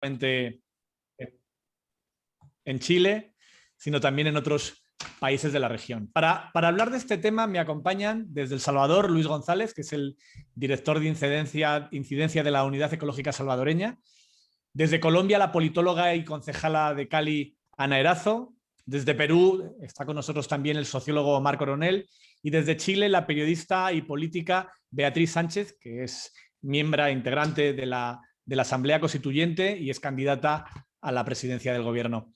solamente en Chile, sino también en otros países de la región. Para hablar de este tema me acompañan desde El Salvador Luis González, que es el director de incidencia de la Unidad Ecológica Salvadoreña. Desde Colombia, la politóloga y concejala de Cali, Ana Erazo. Desde Perú está con nosotros también el sociólogo Omar Coronel. Y desde Chile, la periodista y política Beatriz Sánchez, que es miembro integrante de la Asamblea Constituyente y es candidata a la presidencia del gobierno.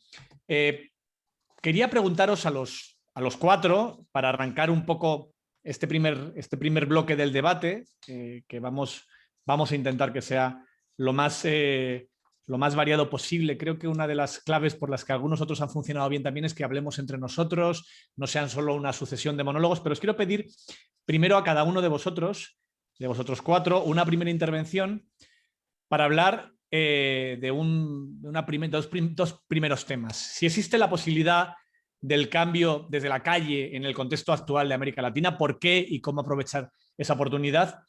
Quería preguntaros a los cuatro, para arrancar un poco este primer bloque del debate, que vamos a intentar que sea lo más variado posible. Creo que una de las claves por las que algunos otros han funcionado bien también es que hablemos entre nosotros, no sean solo una sucesión de monólogos, pero os quiero pedir primero a cada uno de vosotros cuatro, una primera intervención para hablar de dos primeros temas. Si existe la posibilidad del cambio desde la calle en el contexto actual de América Latina, ¿por qué y cómo aprovechar esa oportunidad?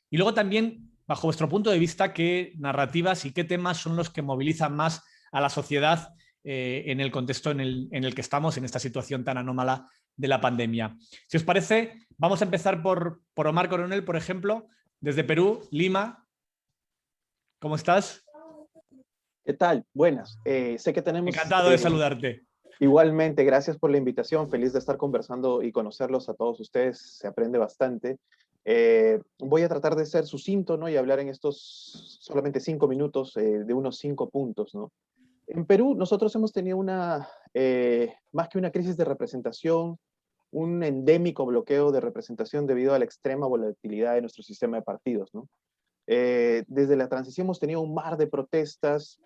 Y luego también, bajo vuestro punto de vista, ¿qué narrativas y qué temas son los que movilizan más a la sociedad en el contexto en el que estamos, en esta situación tan anómala de la pandemia? Si os parece, vamos a empezar por Omar Coronel, por ejemplo, desde Perú, Lima. ¿Cómo estás? ¿Qué tal? Buenas. Sé que tenemos... Encantado de saludarte. Igualmente, gracias por la invitación. Feliz de estar conversando y conocerlos a todos ustedes. Se aprende bastante. Voy a tratar de ser sucinto, ¿no? Y hablar en estos solamente 5 minutos de unos 5 puntos, ¿no? En Perú nosotros hemos tenido más que una crisis de representación, un endémico bloqueo de representación debido a la extrema volatilidad de nuestro sistema de partidos, ¿no? Desde la transición hemos tenido un mar de protestas,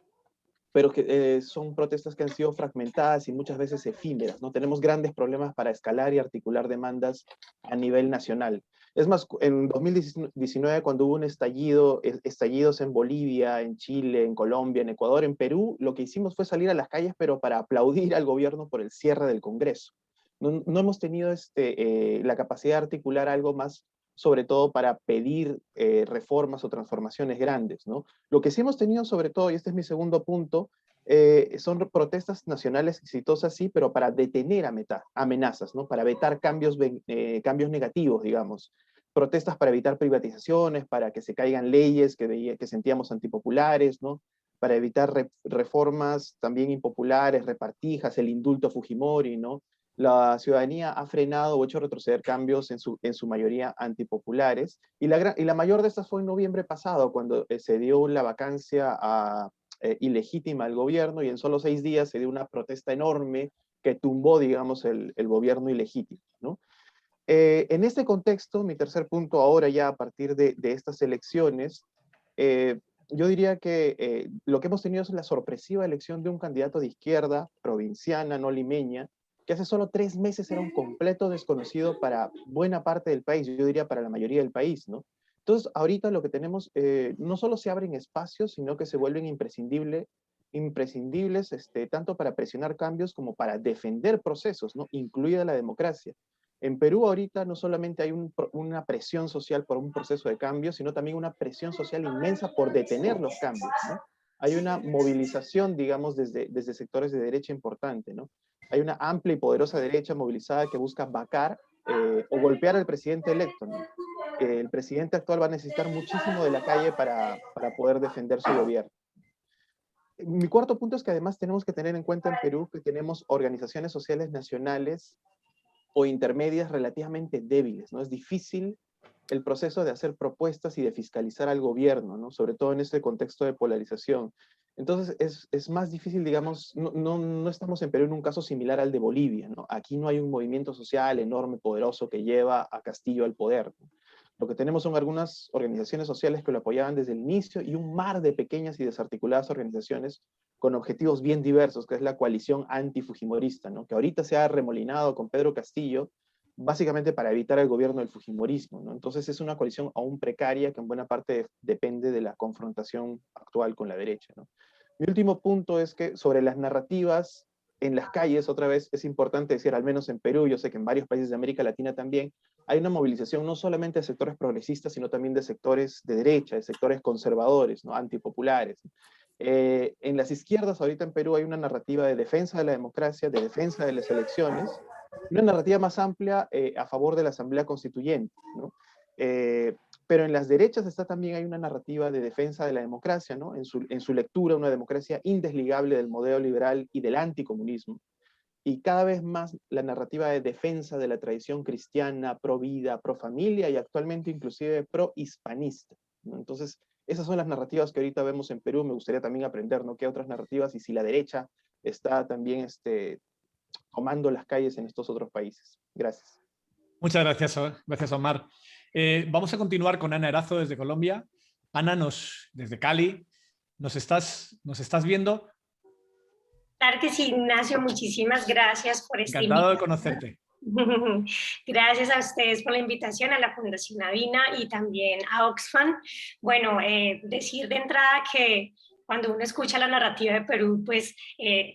pero que son protestas que han sido fragmentadas y muchas veces efímeras, ¿no? Tenemos grandes problemas para escalar y articular demandas a nivel nacional. Es más, en 2019, cuando hubo un estallidos en Bolivia, en Chile, en Colombia, en Ecuador, en Perú, lo que hicimos fue salir a las calles, pero para aplaudir al gobierno por el cierre del Congreso. No hemos tenido la capacidad de articular algo más, sobre todo para pedir reformas o transformaciones grandes, ¿no? Lo que sí hemos tenido sobre todo, y este es mi segundo punto, son protestas nacionales exitosas, sí, pero para detener amenazas, ¿no? Para vetar cambios negativos, digamos. Protestas para evitar privatizaciones, para que se caigan leyes que sentíamos antipopulares, ¿no? Para evitar reformas también impopulares, repartijas, el indulto a Fujimori, ¿no? La ciudadanía ha frenado o hecho retroceder cambios en su mayoría antipopulares, y la mayor de estas fue en noviembre pasado, cuando se dio la vacancia ilegítima al gobierno, y en solo 6 días se dio una protesta enorme que tumbó, digamos, el gobierno ilegítimo, ¿no? En este contexto, mi tercer punto ahora ya a partir de estas elecciones, yo diría que lo que hemos tenido es la sorpresiva elección de un candidato de izquierda, provinciana, no limeña, que hace solo 3 meses era un completo desconocido para buena parte del país, yo diría para la mayoría del país, ¿no? Entonces, ahorita lo que tenemos, no solo se abren espacios, sino que se vuelven imprescindibles, tanto para presionar cambios como para defender procesos, ¿no? Incluida la democracia. En Perú ahorita no solamente hay una presión social por un proceso de cambio, sino también una presión social inmensa por detener los cambios, ¿no? Hay una movilización, digamos, desde sectores de derecha importante, ¿no? Hay una amplia y poderosa derecha movilizada que busca vacar o golpear al presidente electo, ¿no? Que el presidente actual va a necesitar muchísimo de la calle para poder defender su gobierno. Mi cuarto punto es que además tenemos que tener en cuenta en Perú que tenemos organizaciones sociales nacionales o intermedias relativamente débiles, ¿no? Es difícil el proceso de hacer propuestas y de fiscalizar al gobierno, ¿no? Sobre todo en este contexto de polarización. Entonces es más difícil, digamos, no estamos en Perú en un caso similar al de Bolivia, ¿no? Aquí no hay un movimiento social enorme, poderoso, que lleva a Castillo al poder, ¿no? Lo que tenemos son algunas organizaciones sociales que lo apoyaban desde el inicio y un mar de pequeñas y desarticuladas organizaciones con objetivos bien diversos, que es la coalición antifujimorista, ¿no? Que ahorita se ha remolinado con Pedro Castillo, básicamente para evitar el gobierno del fujimorismo, ¿no? Entonces es una coalición aún precaria que en buena parte depende de la confrontación actual con la derecha, ¿no? Mi último punto es que sobre las narrativas en las calles, otra vez es importante decir, al menos en Perú, yo sé que en varios países de América Latina también, hay una movilización no solamente de sectores progresistas, sino también de sectores de derecha, de sectores conservadores, ¿no? Antipopulares. En las izquierdas, ahorita en Perú, hay una narrativa de defensa de la democracia, de defensa de las elecciones, y una narrativa más amplia a favor de la Asamblea Constituyente, ¿no? Pero en las derechas también hay una narrativa de defensa de la democracia, ¿no? En su lectura, una democracia indesligable del modelo liberal y del anticomunismo. Y cada vez más la narrativa de defensa de la tradición cristiana, pro vida, pro familia y actualmente inclusive pro hispanista, ¿no? Entonces, esas son las narrativas que ahorita vemos en Perú. Me gustaría también aprender, ¿no?, qué otras narrativas y si la derecha está también tomando las calles en estos otros países. Gracias. Muchas gracias, gracias Omar. Vamos a continuar con Ana Erazo desde Colombia. Ana, desde Cali, ¿nos estás viendo? Claro que sí, Ignacio, muchísimas gracias por esta Encantado de invitación. conocerte. Gracias a ustedes por la invitación, a la Fundación Avina y también a Oxfam. Bueno, decir de entrada que cuando uno escucha la narrativa de Perú, pues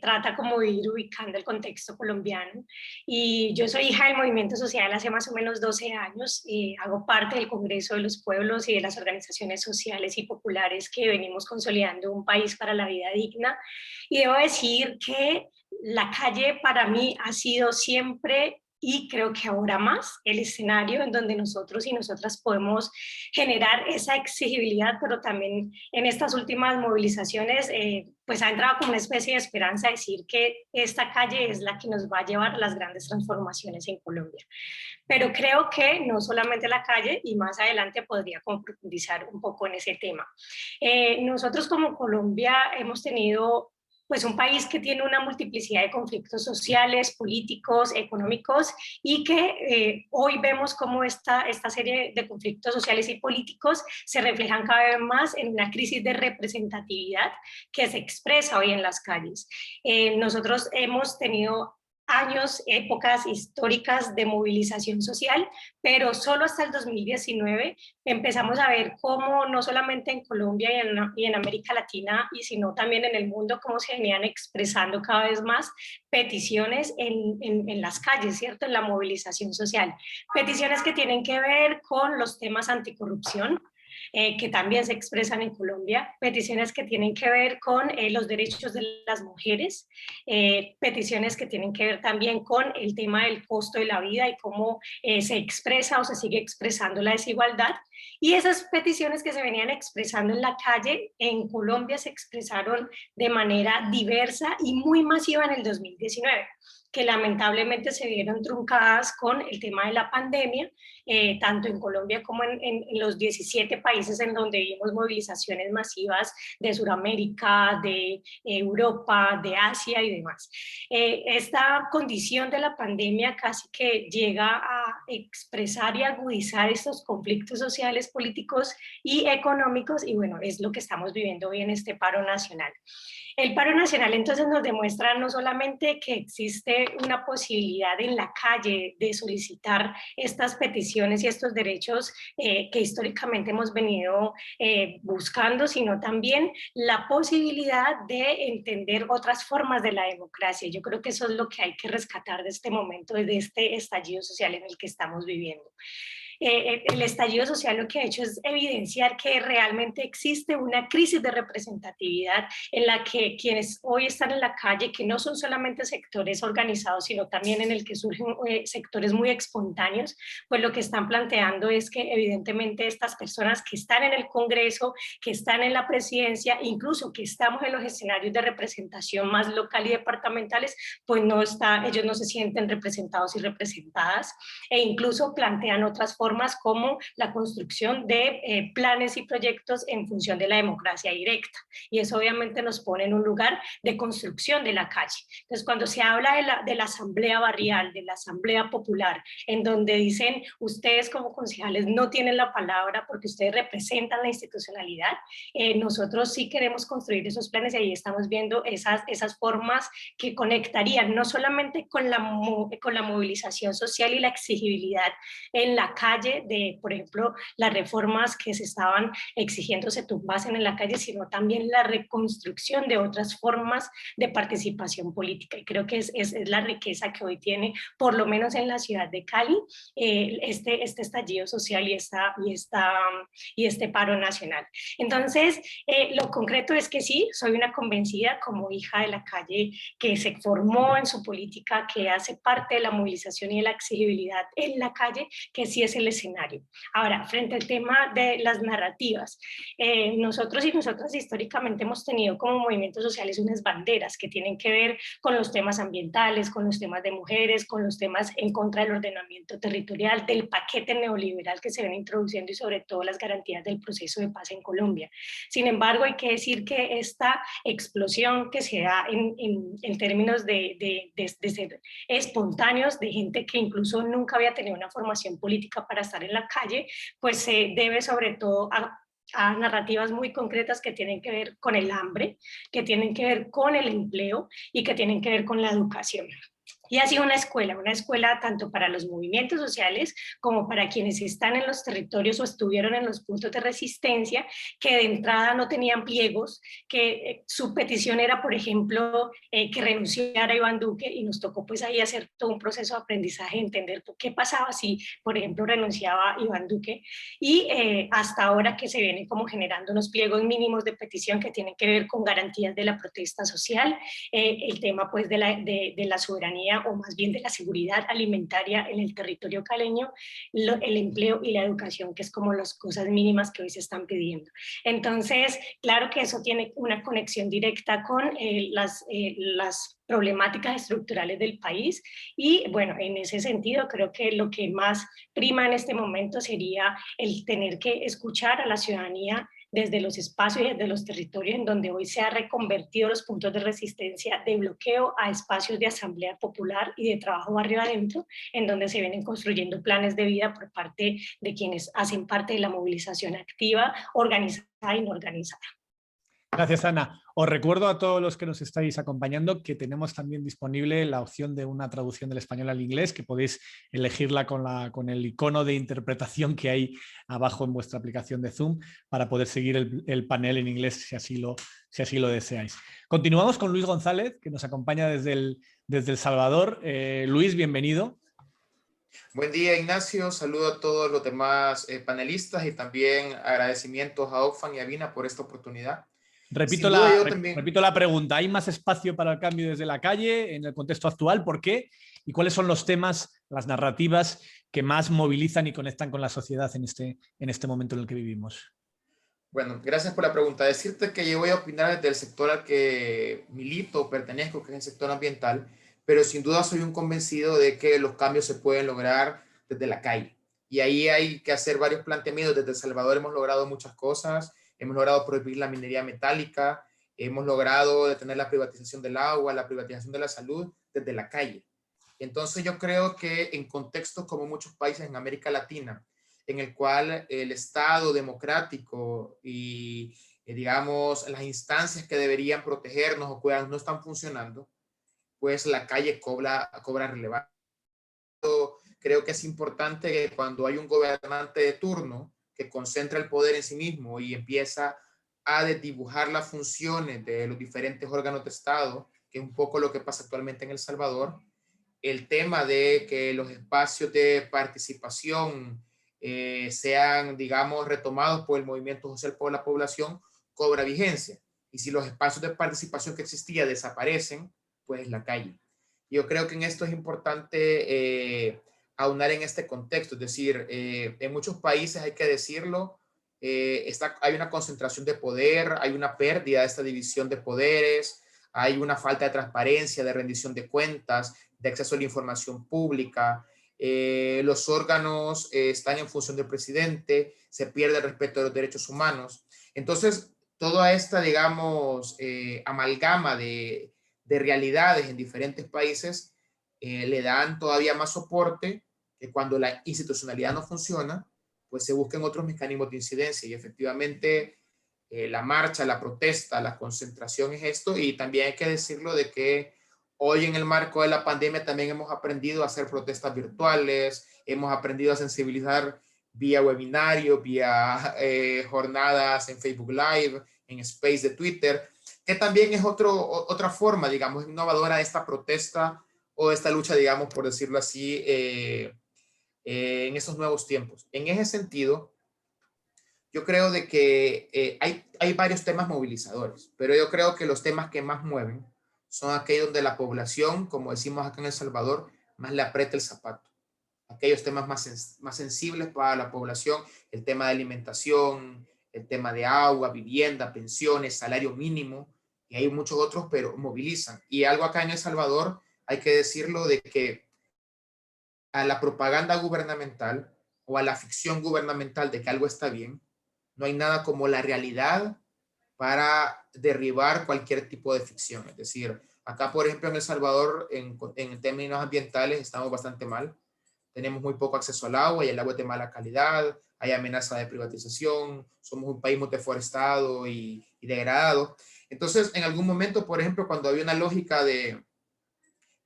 trata como de ir ubicando el contexto colombiano. Y yo soy hija del movimiento social hace más o menos 12 años, hago parte del Congreso de los Pueblos y de las organizaciones sociales y populares que venimos consolidando un país para la vida digna. Y debo decir que la calle para mí ha sido siempre, y creo que ahora más, el escenario en donde nosotros y nosotras podemos generar esa exigibilidad, pero también en estas últimas movilizaciones pues ha entrado como una especie de esperanza a decir que esta calle es la que nos va a llevar a las grandes transformaciones en Colombia. Pero creo que no solamente la calle, y más adelante podría profundizar un poco en ese tema. Nosotros como Colombia hemos tenido pues un país que tiene una multiplicidad de conflictos sociales, políticos, económicos, y que hoy vemos cómo esta serie de conflictos sociales y políticos se reflejan cada vez más en una crisis de representatividad que se expresa hoy en las calles. Nosotros hemos tenido años, épocas históricas de movilización social, pero solo hasta el 2019 empezamos a ver cómo no solamente en Colombia y en América Latina, y sino también en el mundo, cómo se venían expresando cada vez más peticiones en las calles, ¿cierto? En la movilización social. Peticiones que tienen que ver con los temas anticorrupción, que también se expresan en Colombia, peticiones que tienen que ver con los derechos de las mujeres, peticiones que tienen que ver también con el tema del costo de la vida y cómo se expresa o se sigue expresando la desigualdad. Y esas peticiones que se venían expresando en la calle en Colombia se expresaron de manera diversa y muy masiva en el 2019, que lamentablemente se vieron truncadas con el tema de la pandemia, tanto en Colombia como en los 17 países en donde vimos movilizaciones masivas de Sudamérica, de Europa, de Asia y demás. Esta condición de la pandemia casi que llega a expresar y agudizar estos conflictos sociales, políticos y económicos, y bueno, es lo que estamos viviendo hoy en este paro nacional. El paro nacional entonces nos demuestra no solamente que existe una posibilidad en la calle de solicitar estas peticiones y estos derechos que históricamente hemos venido buscando, sino también la posibilidad de entender otras formas de la democracia. Yo creo que eso es lo que hay que rescatar de este momento, de este estallido social en el que estamos viviendo. El estallido social lo que ha hecho es evidenciar que realmente existe una crisis de representatividad en la que quienes hoy están en la calle, que no son solamente sectores organizados, sino también en el que surgen sectores muy espontáneos, pues lo que están planteando es que evidentemente estas personas que están en el Congreso, que están en la presidencia, incluso que estamos en los escenarios de representación más local y departamentales, pues ellos no se sienten representados y representadas, e incluso plantean otras formas como la construcción de planes y proyectos en función de la democracia directa. Y eso obviamente nos pone en un lugar de construcción de la calle. Entonces, cuando se habla de la asamblea barrial, de la asamblea popular, en donde dicen ustedes como concejales no tienen la palabra porque ustedes representan la institucionalidad, nosotros sí queremos construir esos planes y ahí estamos viendo esas formas que conectarían no solamente con la movilización social y la exigibilidad en la calle, calle, de, por ejemplo, las reformas que se estaban exigiendo se tumbasen en la calle, sino también la reconstrucción de otras formas de participación política. Y creo que es la riqueza que hoy tiene, por lo menos en la ciudad de Cali, este estallido social y este paro nacional. Entonces, lo concreto es que sí, soy una convencida como hija de la calle que se formó en su política, que hace parte de la movilización y de la exigibilidad en la calle, que sí es el escenario. Ahora, frente al tema de las narrativas, nosotros y nosotras históricamente hemos tenido como movimientos sociales unas banderas que tienen que ver con los temas ambientales, con los temas de mujeres, con los temas en contra del ordenamiento territorial, del paquete neoliberal que se ven introduciendo y sobre todo las garantías del proceso de paz en Colombia. Sin embargo, hay que decir que esta explosión que se da en términos de ser espontáneos, de gente que incluso nunca había tenido una formación política para estar en la calle, pues se debe sobre todo a narrativas muy concretas que tienen que ver con el hambre, que tienen que ver con el empleo y que tienen que ver con la educación. Y ha sido una escuela tanto para los movimientos sociales como para quienes están en los territorios o estuvieron en los puntos de resistencia, que de entrada no tenían pliegos, que su petición era, por ejemplo, que renunciara Iván Duque, y nos tocó pues ahí hacer todo un proceso de aprendizaje, entender qué pasaba si, por ejemplo, renunciaba Iván Duque, y hasta ahora que se vienen como generando unos pliegos mínimos de petición que tienen que ver con garantías de la protesta social, el tema pues de la soberanía o más bien de la seguridad alimentaria en el territorio caleño, el empleo y la educación, que es como las cosas mínimas que hoy se están pidiendo. Entonces, claro que eso tiene una conexión directa con las problemáticas estructurales del país y bueno, en ese sentido creo que lo que más prima en este momento sería el tener que escuchar a la ciudadanía desde los espacios y desde los territorios en donde hoy se ha reconvertido los puntos de resistencia de bloqueo a espacios de asamblea popular y de trabajo barrio adentro, en donde se vienen construyendo planes de vida por parte de quienes hacen parte de la movilización activa, organizada y no organizada. Gracias, Ana. Os recuerdo a todos los que nos estáis acompañando que tenemos también disponible la opción de una traducción del español al inglés, que podéis elegirla con el icono de interpretación que hay abajo en vuestra aplicación de Zoom para poder seguir el panel en inglés si así lo deseáis. Continuamos con Luis González, que nos acompaña desde El Salvador. Luis, bienvenido. Buen día, Ignacio. Saludo a todos los demás panelistas y también agradecimientos a Oxfam y a Vina por esta oportunidad. Repito la pregunta. ¿Hay más espacio para el cambio desde la calle en el contexto actual? ¿Por qué? ¿Y cuáles son los temas, las narrativas que más movilizan y conectan con la sociedad en este momento en el que vivimos? Bueno, gracias por la pregunta. Decirte que yo voy a opinar desde el sector al que milito, pertenezco, que es el sector ambiental, pero sin duda soy un convencido de que los cambios se pueden lograr desde la calle. Y ahí hay que hacer varios planteamientos. Desde El Salvador hemos logrado muchas cosas. Hemos logrado prohibir la minería metálica, hemos logrado detener la privatización del agua, la privatización de la salud desde la calle. Entonces yo creo que en contextos como muchos países en América Latina, en el cual el Estado democrático y digamos las instancias que deberían protegernos o cuidarnos no están funcionando, pues la calle cobra relevancia. Creo que es importante que cuando hay un gobernante de turno que concentra el poder en sí mismo y empieza a desdibujar las funciones de los diferentes órganos de Estado, que es un poco lo que pasa actualmente en El Salvador, el tema de que los espacios de participación sean, digamos, retomados por el movimiento social por la población, cobra vigencia. Y si los espacios de participación que existían desaparecen, pues la calle. Yo creo que en esto es importante aunar en este contexto, es decir, en muchos países, hay que decirlo, hay una concentración de poder, hay una pérdida de esta división de poderes, hay una falta de transparencia, de rendición de cuentas, de acceso a la información pública, los órganos están en función del presidente, se pierde el respeto de los derechos humanos. Entonces, toda esta, digamos, amalgama de realidades en diferentes países le dan todavía más soporte que cuando la institucionalidad no funciona, pues se busquen otros mecanismos de incidencia y efectivamente la marcha, la protesta, la concentración es esto y también hay que decirlo de que hoy en el marco de la pandemia también hemos aprendido a hacer protestas virtuales, hemos aprendido a sensibilizar vía webinario, vía jornadas en Facebook Live, en Space de Twitter, que también es otra forma, digamos, innovadora de esta protesta o de esta lucha, digamos, por decirlo así, en esos nuevos tiempos. En ese sentido, yo creo de que hay varios temas movilizadores, pero yo creo que los temas que más mueven son aquellos donde la población, como decimos acá en El Salvador, más le aprieta el zapato. Aquellos temas más sensibles para la población, el tema de alimentación, el tema de agua, vivienda, pensiones, salario mínimo, y hay muchos otros, pero movilizan. Y algo acá en El Salvador, hay que decirlo, de que a la propaganda gubernamental o a la ficción gubernamental de que algo está bien, no hay nada como la realidad para derribar cualquier tipo de ficción. Es decir, acá, por ejemplo, en El Salvador, en términos ambientales, estamos bastante mal. Tenemos muy poco acceso al agua y el agua es de mala calidad, hay amenaza de privatización, somos un país muy deforestado y degradado. Entonces, en algún momento, por ejemplo, cuando había una lógica de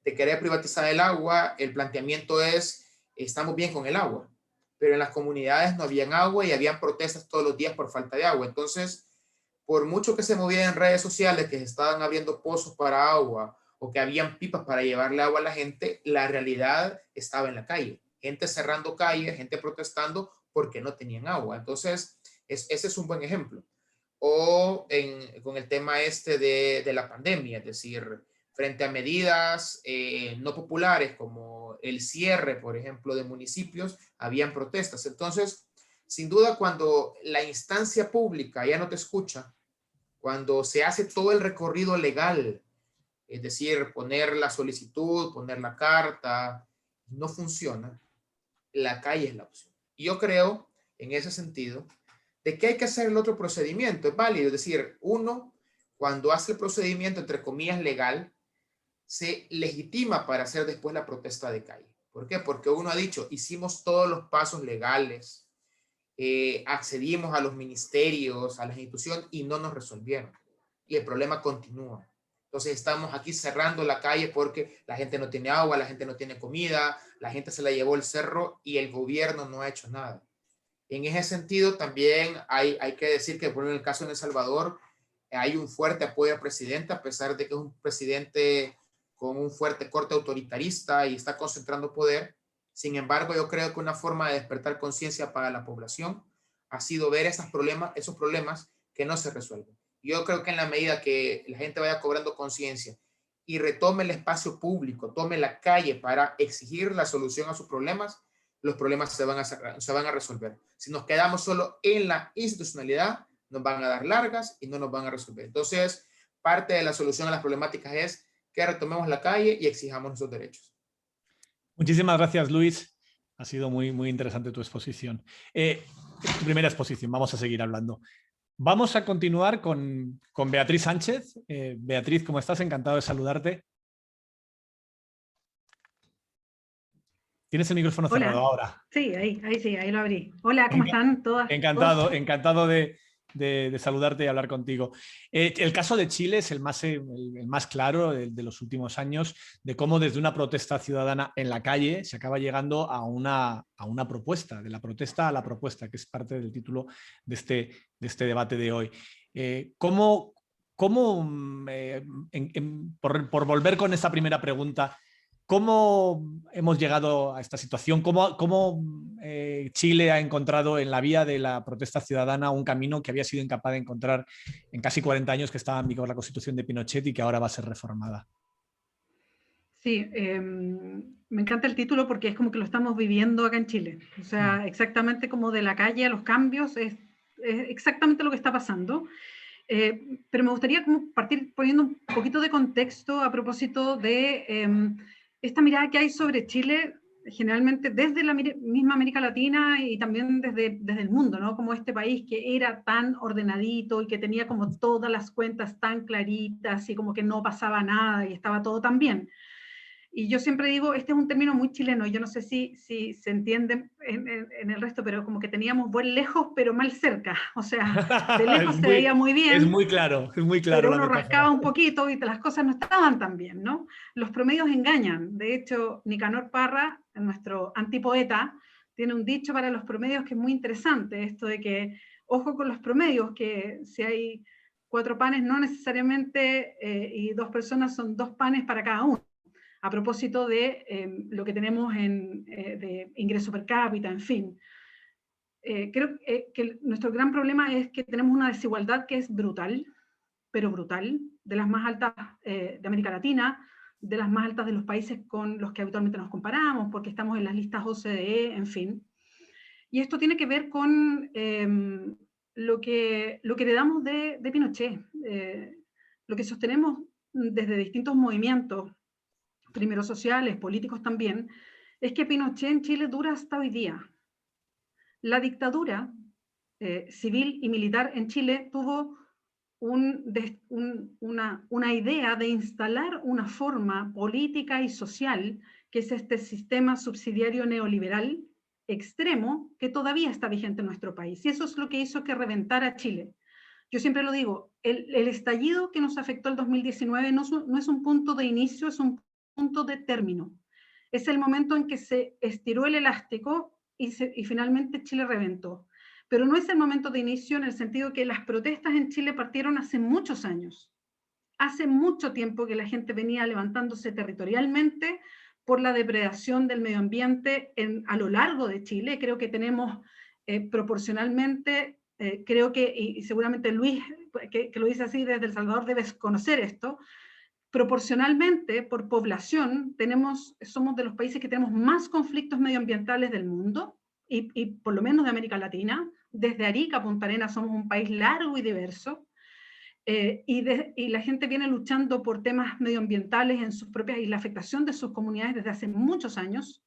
querer privatizar el agua, el planteamiento es, estamos bien con el agua, pero en las comunidades no habían agua y habían protestas todos los días por falta de agua. Entonces, por mucho que se movía en redes sociales, que se estaban abriendo pozos para agua o que habían pipas para llevarle agua a la gente, la realidad estaba en la calle. Gente cerrando calles, gente protestando porque no tenían agua. Entonces, ese es un buen ejemplo. O con el tema de la pandemia, es decir, frente a medidas no populares como el cierre, por ejemplo, de municipios, habían protestas. Entonces, sin duda, cuando la instancia pública ya no te escucha, cuando se hace todo el recorrido legal, es decir, poner la solicitud, poner la carta, no funciona, la calle es la opción. Y yo creo, en ese sentido, de que hay que hacer el otro procedimiento, es válido. Es decir, uno, cuando hace el procedimiento, entre comillas, legal, se legitima para hacer después la protesta de calle. ¿Por qué? Porque uno ha dicho, hicimos todos los pasos legales, accedimos a los ministerios, a las instituciones y no nos resolvieron. Y el problema continúa. Entonces estamos aquí cerrando la calle porque la gente no tiene agua, la gente no tiene comida, la gente se la llevó el cerro y el gobierno no ha hecho nada. En ese sentido también hay que decir que, por ejemplo, en el caso de El Salvador, hay un fuerte apoyo al presidente, a pesar de que es un presidente con un fuerte corte autoritarista y está concentrando poder. Sin embargo, yo creo que una forma de despertar conciencia para la población ha sido ver esos problemas que no se resuelven. Yo creo que en la medida que la gente vaya cobrando conciencia y retome el espacio público, tome la calle para exigir la solución a sus problemas, los problemas se van a resolver. Si nos quedamos solo en la institucionalidad, nos van a dar largas y no nos van a resolver. Entonces, parte de la solución a las problemáticas es que retomemos la calle y exijamos nuestros derechos. Muchísimas gracias, Luis. Ha sido muy, muy interesante tu exposición. Tu primera exposición, vamos a seguir hablando. Vamos a continuar con Beatriz Sánchez. Beatriz, ¿cómo estás? Encantado de saludarte. Tienes el micrófono cerrado ahora. Sí, ahí sí, ahí lo abrí. Hola, ¿cómo están todas? Encantado de saludarte y hablar contigo. El caso de Chile es el más claro de los últimos años, de cómo desde una protesta ciudadana en la calle se acaba llegando a una propuesta, de la protesta a la propuesta, que es parte del título de este debate de hoy. Por volver con esa primera pregunta, ¿cómo hemos llegado a esta situación? ¿Cómo Chile ha encontrado en la vía de la protesta ciudadana un camino que había sido incapaz de encontrar en casi 40 años que estaba en vigor la Constitución de Pinochet y que ahora va a ser reformada? Sí, me encanta el título porque es como que lo estamos viviendo acá en Chile. O sea, exactamente como de la calle a los cambios, es exactamente lo que está pasando. Pero me gustaría como partir poniendo un poquito de contexto a propósito de esta mirada que hay sobre Chile, generalmente desde la misma América Latina y también desde el mundo, ¿no? Como este país que era tan ordenadito y que tenía como todas las cuentas tan claritas y como que no pasaba nada y estaba todo tan bien. Y yo siempre digo, este es un término muy chileno, yo no sé si se entiende en el resto, pero como que teníamos buen lejos, pero mal cerca. O sea, de lejos se veía muy bien. Es muy claro, pero uno rascaba un poquito y las cosas no estaban tan bien, ¿no? Los promedios engañan. De hecho, Nicanor Parra, nuestro antipoeta, tiene un dicho para los promedios que es muy interesante, esto de que, ojo con los promedios, que si hay 4 panes no necesariamente, y 2 personas son 2 panes para cada uno, a propósito de lo que tenemos de ingreso per cápita, en fin. Creo que nuestro gran problema es que tenemos una desigualdad que es brutal, pero brutal, de las más altas de América Latina, de las más altas de los países con los que habitualmente nos comparamos, porque estamos en las listas OCDE, en fin. Y esto tiene que ver con lo que heredamos de Pinochet, lo que sostenemos desde distintos movimientos, primero sociales, políticos también, es que Pinochet en Chile dura hasta hoy día. La dictadura civil y militar en Chile tuvo una idea de instalar una forma política y social, que es este sistema subsidiario neoliberal extremo, que todavía está vigente en nuestro país. Y eso es lo que hizo que reventara Chile. Yo siempre lo digo, el estallido que nos afectó el 2019 no es un punto de inicio, es un punto de término. Es el momento en que se estiró el elástico y finalmente Chile reventó. Pero no es el momento de inicio en el sentido que las protestas en Chile partieron hace muchos años. Hace mucho tiempo que la gente venía levantándose territorialmente por la depredación del medio ambiente a lo largo de Chile. Creo que tenemos proporcionalmente, creo que, y seguramente Luis, que lo dice así desde El Salvador, debes conocer esto, proporcionalmente por población somos de los países que tenemos más conflictos medioambientales del mundo, y por lo menos de América Latina. Desde Arica a Punta Arenas somos un país largo y diverso, y la gente viene luchando por temas medioambientales en sus propias, y la afectación de sus comunidades desde hace muchos años.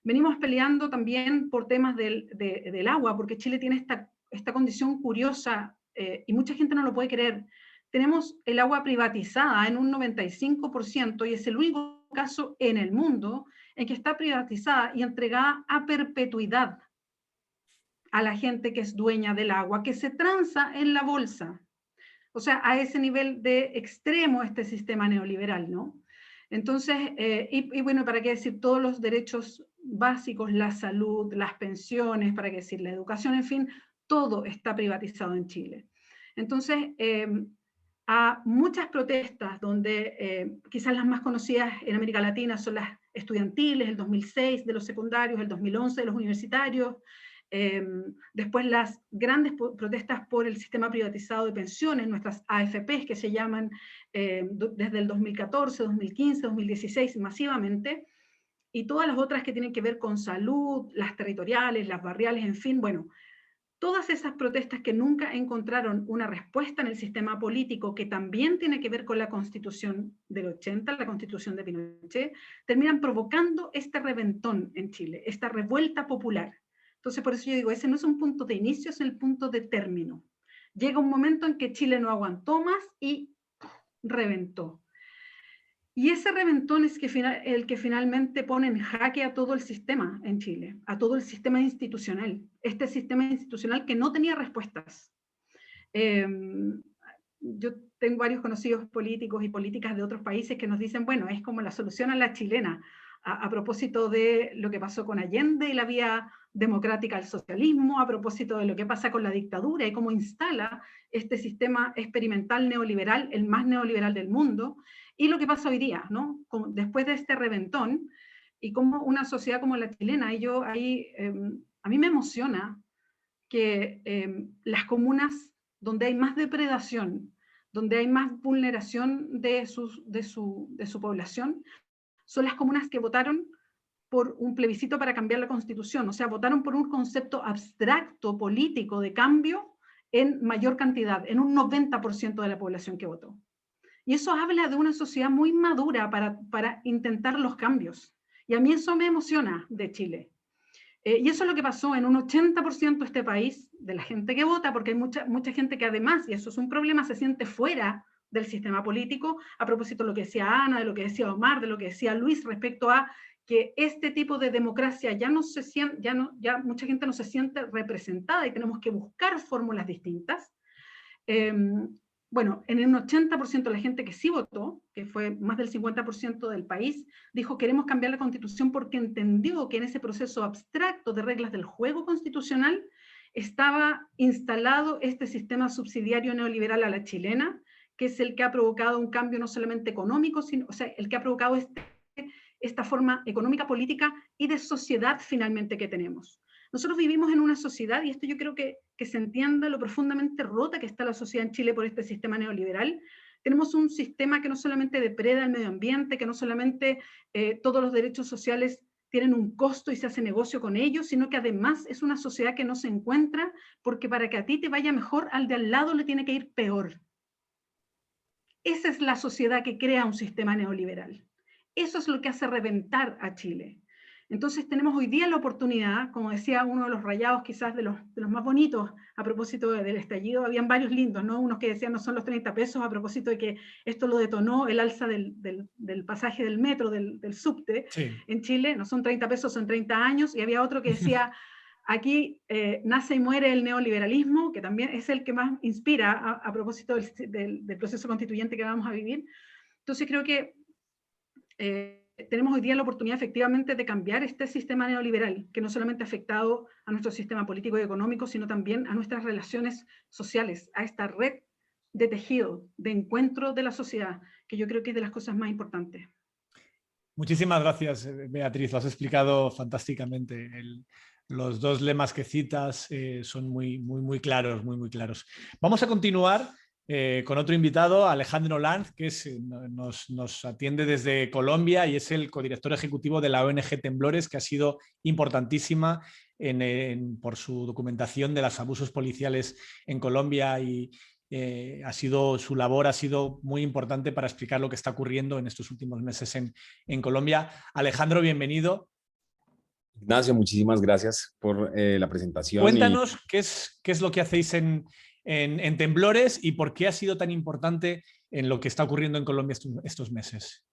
Venimos peleando también por temas del agua, porque Chile tiene esta condición curiosa, y mucha gente no lo puede creer. Tenemos el agua privatizada en un 95%, y es el único caso en el mundo en que está privatizada y entregada a perpetuidad a la gente que es dueña del agua, que se transa en la bolsa. O sea, a ese nivel de extremo este sistema neoliberal, ¿no? Entonces, y bueno, ¿para qué decir? Todos los derechos básicos, la salud, las pensiones, ¿para qué decir? La educación, en fin, todo está privatizado en Chile. Entonces, a muchas protestas donde quizás las más conocidas en América Latina son las estudiantiles, el 2006 de los secundarios, el 2011 de los universitarios, después las grandes protestas por el sistema privatizado de pensiones, nuestras AFPs que se llaman desde el 2014, 2015, 2016 masivamente, y todas las otras que tienen que ver con salud, las territoriales, las barriales, en fin, bueno, todas esas protestas que nunca encontraron una respuesta en el sistema político, que también tiene que ver con la Constitución del 80, la Constitución de Pinochet, terminan provocando este reventón en Chile, esta revuelta popular. Entonces, por eso yo digo, ese no es un punto de inicio, es el punto de término. Llega un momento en que Chile no aguantó más y reventó. Y ese reventón es el que finalmente pone en jaque a todo el sistema en Chile, a todo el sistema institucional. Este sistema institucional que no tenía respuestas. Yo tengo varios conocidos políticos y políticas de otros países que nos dicen, bueno, es como la solución a la chilena, a propósito de lo que pasó con Allende y la vía democrática al socialismo, a propósito de lo que pasa con la dictadura y cómo instala este sistema experimental neoliberal, el más neoliberal del mundo, y lo que pasa hoy día, ¿no? Después de este reventón, y como una sociedad como la chilena, a mí me emociona que las comunas donde hay más depredación, donde hay más vulneración de su población, son las comunas que votaron por un plebiscito para cambiar la Constitución, o sea, votaron por un concepto abstracto político de cambio en mayor cantidad, en un 90% de la población que votó. Y eso habla de una sociedad muy madura para intentar los cambios. Y a mí eso me emociona de Chile. Y eso es lo que pasó en un 80% de este país, de la gente que vota, porque hay mucha gente que además, y eso es un problema, se siente fuera del sistema político, a propósito de lo que decía Ana, de lo que decía Omar, de lo que decía Luis, respecto a que este tipo de democracia ya mucha gente no se siente representada y tenemos que buscar fórmulas distintas. Bueno, en un 80% de la gente que sí votó, que fue más del 50% del país, dijo queremos cambiar la Constitución porque entendió que en ese proceso abstracto de reglas del juego constitucional estaba instalado este sistema subsidiario neoliberal a la chilena, que es el que ha provocado un cambio no solamente económico, sino, o sea, el que ha provocado esta forma económica, política y de sociedad finalmente que tenemos. Nosotros vivimos en una sociedad, y esto yo creo que se entienda lo profundamente rota que está la sociedad en Chile por este sistema neoliberal. Tenemos un sistema que no solamente depreda el medio ambiente, que no solamente todos los derechos sociales tienen un costo y se hace negocio con ellos, sino que además es una sociedad que no se encuentra porque para que a ti te vaya mejor, al de al lado le tiene que ir peor. Esa es la sociedad que crea un sistema neoliberal. Eso es lo que hace reventar a Chile. Entonces tenemos hoy día la oportunidad, como decía uno de los rayados quizás de los más bonitos a propósito del estallido, habían varios lindos, ¿no? Unos que decían no son los 30 pesos a propósito de que esto lo detonó el alza del pasaje del metro, del subte, sí, en Chile, no son 30 pesos, son 30 años, y había otro que decía aquí nace y muere el neoliberalismo, que también es el que más inspira a propósito del proceso constituyente que vamos a vivir. Entonces creo que tenemos hoy día la oportunidad efectivamente de cambiar este sistema neoliberal, que no solamente ha afectado a nuestro sistema político y económico, sino también a nuestras relaciones sociales, a esta red de tejido, de encuentro de la sociedad, que yo creo que es de las cosas más importantes. Muchísimas gracias, Beatriz, lo has explicado fantásticamente. Los dos lemas que citas son muy claros, muy claros. Vamos a continuar con otro invitado, Alejandro Lanz, que nos atiende desde Colombia y es el codirector ejecutivo de la ONG Temblores, que ha sido importantísima por su documentación de los abusos policiales en Colombia y su labor ha sido muy importante para explicar lo que está ocurriendo en estos últimos meses en Colombia. Alejandro, bienvenido. Ignacio, muchísimas gracias por la presentación. Cuéntanos qué es lo que hacéis en Temblores y por qué ha sido tan importante en lo que está ocurriendo en Colombia estos meses.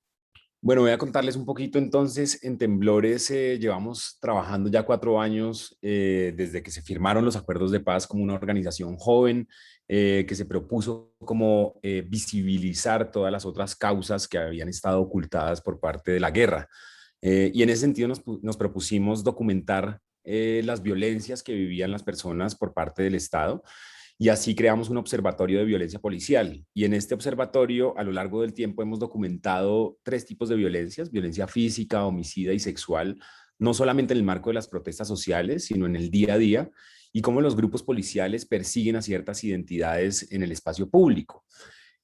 Bueno, voy a contarles un poquito entonces. En Temblores llevamos trabajando ya 4 años desde que se firmaron los acuerdos de paz como una organización joven que se propuso como visibilizar todas las otras causas que habían estado ocultadas por parte de la guerra. Y en ese sentido nos propusimos documentar las violencias que vivían las personas por parte del Estado. Y así creamos un observatorio de violencia policial. Y en este observatorio, a lo largo del tiempo, hemos documentado 3 tipos de violencias: violencia física, homicida y sexual, no solamente en el marco de las protestas sociales, sino en el día a día, y cómo los grupos policiales persiguen a ciertas identidades en el espacio público.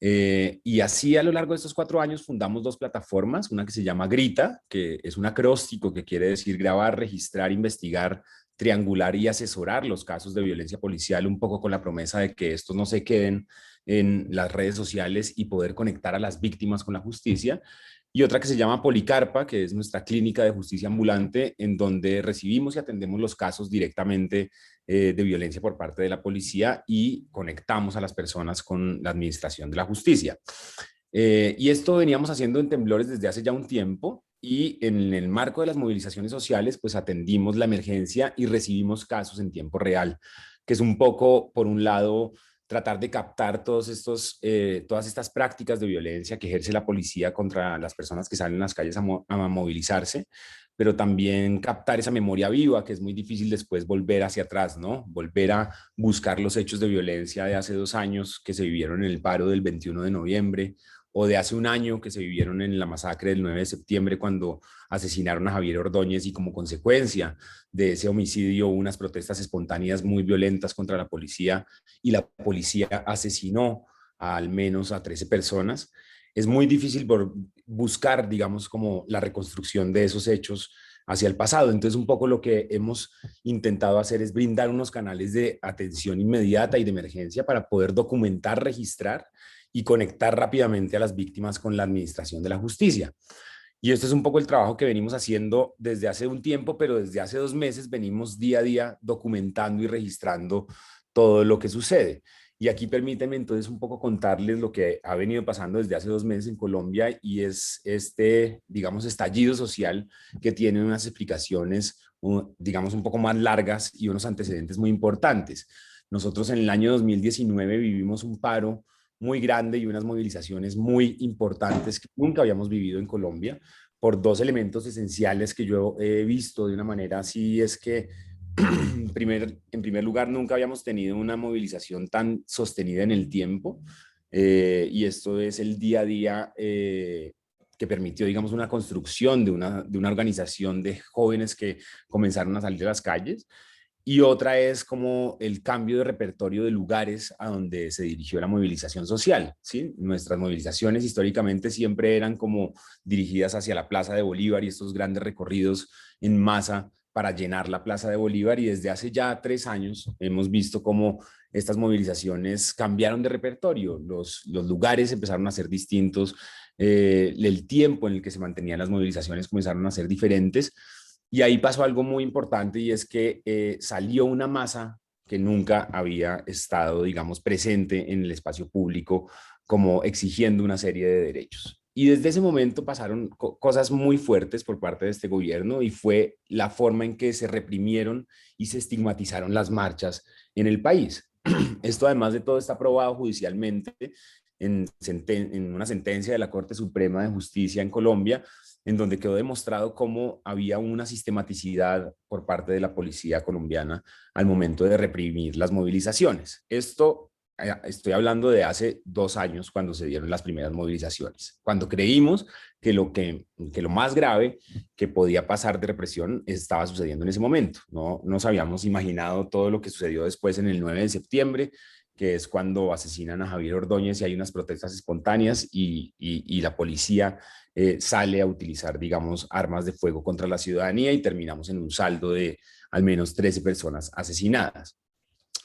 Y así a lo largo de estos 4 años fundamos 2 plataformas, una que se llama Grita, que es un acróstico que quiere decir grabar, registrar, investigar, triangular y asesorar los casos de violencia policial, un poco con la promesa de que estos no se queden en las redes sociales y poder conectar a las víctimas con la justicia. Y otra que se llama Policarpa, que es nuestra clínica de justicia ambulante, en donde recibimos y atendemos los casos directamente de violencia por parte de la policía y conectamos a las personas con la administración de la justicia. Y esto veníamos haciendo en Temblores desde hace ya un tiempo, y en el marco de las movilizaciones sociales, pues atendimos la emergencia y recibimos casos en tiempo real, que es un poco, por un lado, tratar de captar todas estas prácticas de violencia que ejerce la policía contra las personas que salen a las calles a movilizarse, pero también captar esa memoria viva, que es muy difícil después volver hacia atrás, ¿no? Volver a buscar los hechos de violencia de hace 2 años que se vivieron en el paro del 21 de noviembre, o de hace 1 año que se vivieron en la masacre del 9 de septiembre cuando asesinaron a Javier Ordóñez, y como consecuencia de ese homicidio unas protestas espontáneas muy violentas contra la policía, y la policía asesinó al menos a 13 personas. Es muy difícil buscar, digamos, como la reconstrucción de esos hechos hacia el pasado. Entonces, un poco lo que hemos intentado hacer es brindar unos canales de atención inmediata y de emergencia para poder documentar, registrar y conectar rápidamente a las víctimas con la administración de la justicia. Y esto es un poco el trabajo que venimos haciendo desde hace un tiempo, pero desde hace 2 meses venimos día a día documentando y registrando todo lo que sucede. Y aquí permítanme entonces un poco contarles lo que ha venido pasando desde hace 2 meses en Colombia, y es este, digamos, estallido social que tiene unas explicaciones, digamos, un poco más largas y unos antecedentes muy importantes. Nosotros en el año 2019 vivimos un paro muy grande y unas movilizaciones muy importantes que nunca habíamos vivido en Colombia por dos elementos esenciales que yo he visto de una manera así. Es que en primer lugar, nunca habíamos tenido una movilización tan sostenida en el tiempo, y esto es el día a día que permitió, digamos, una construcción de una organización de jóvenes que comenzaron a salir a las calles. Y otra es como el cambio de repertorio de lugares a donde se dirigió la movilización social, ¿sí? Nuestras movilizaciones históricamente siempre eran como dirigidas hacia la Plaza de Bolívar y estos grandes recorridos en masa para llenar la Plaza de Bolívar, y desde hace ya 3 años hemos visto cómo estas movilizaciones cambiaron de repertorio, los lugares empezaron a ser distintos, el tiempo en el que se mantenían las movilizaciones comenzaron a ser diferentes. Y ahí pasó algo muy importante, y es que salió una masa que nunca había estado, digamos, presente en el espacio público, como exigiendo una serie de derechos. Y desde ese momento pasaron cosas muy fuertes por parte de este gobierno, y fue la forma en que se reprimieron y se estigmatizaron las marchas en el país. Esto, además de todo, está probado judicialmente en una sentencia de la Corte Suprema de Justicia en Colombia, en donde quedó demostrado cómo había una sistematicidad por parte de la policía colombiana al momento de reprimir las movilizaciones. Esto, estoy hablando de hace 2 años, cuando se dieron las primeras movilizaciones, cuando creímos que lo más grave que podía pasar de represión estaba sucediendo en ese momento. No nos habíamos imaginado todo lo que sucedió después en el 9 de septiembre, que es cuando asesinan a Javier Ordóñez y hay unas protestas espontáneas y la policía sale a utilizar, digamos, armas de fuego contra la ciudadanía, y terminamos en un saldo de al menos 13 personas asesinadas.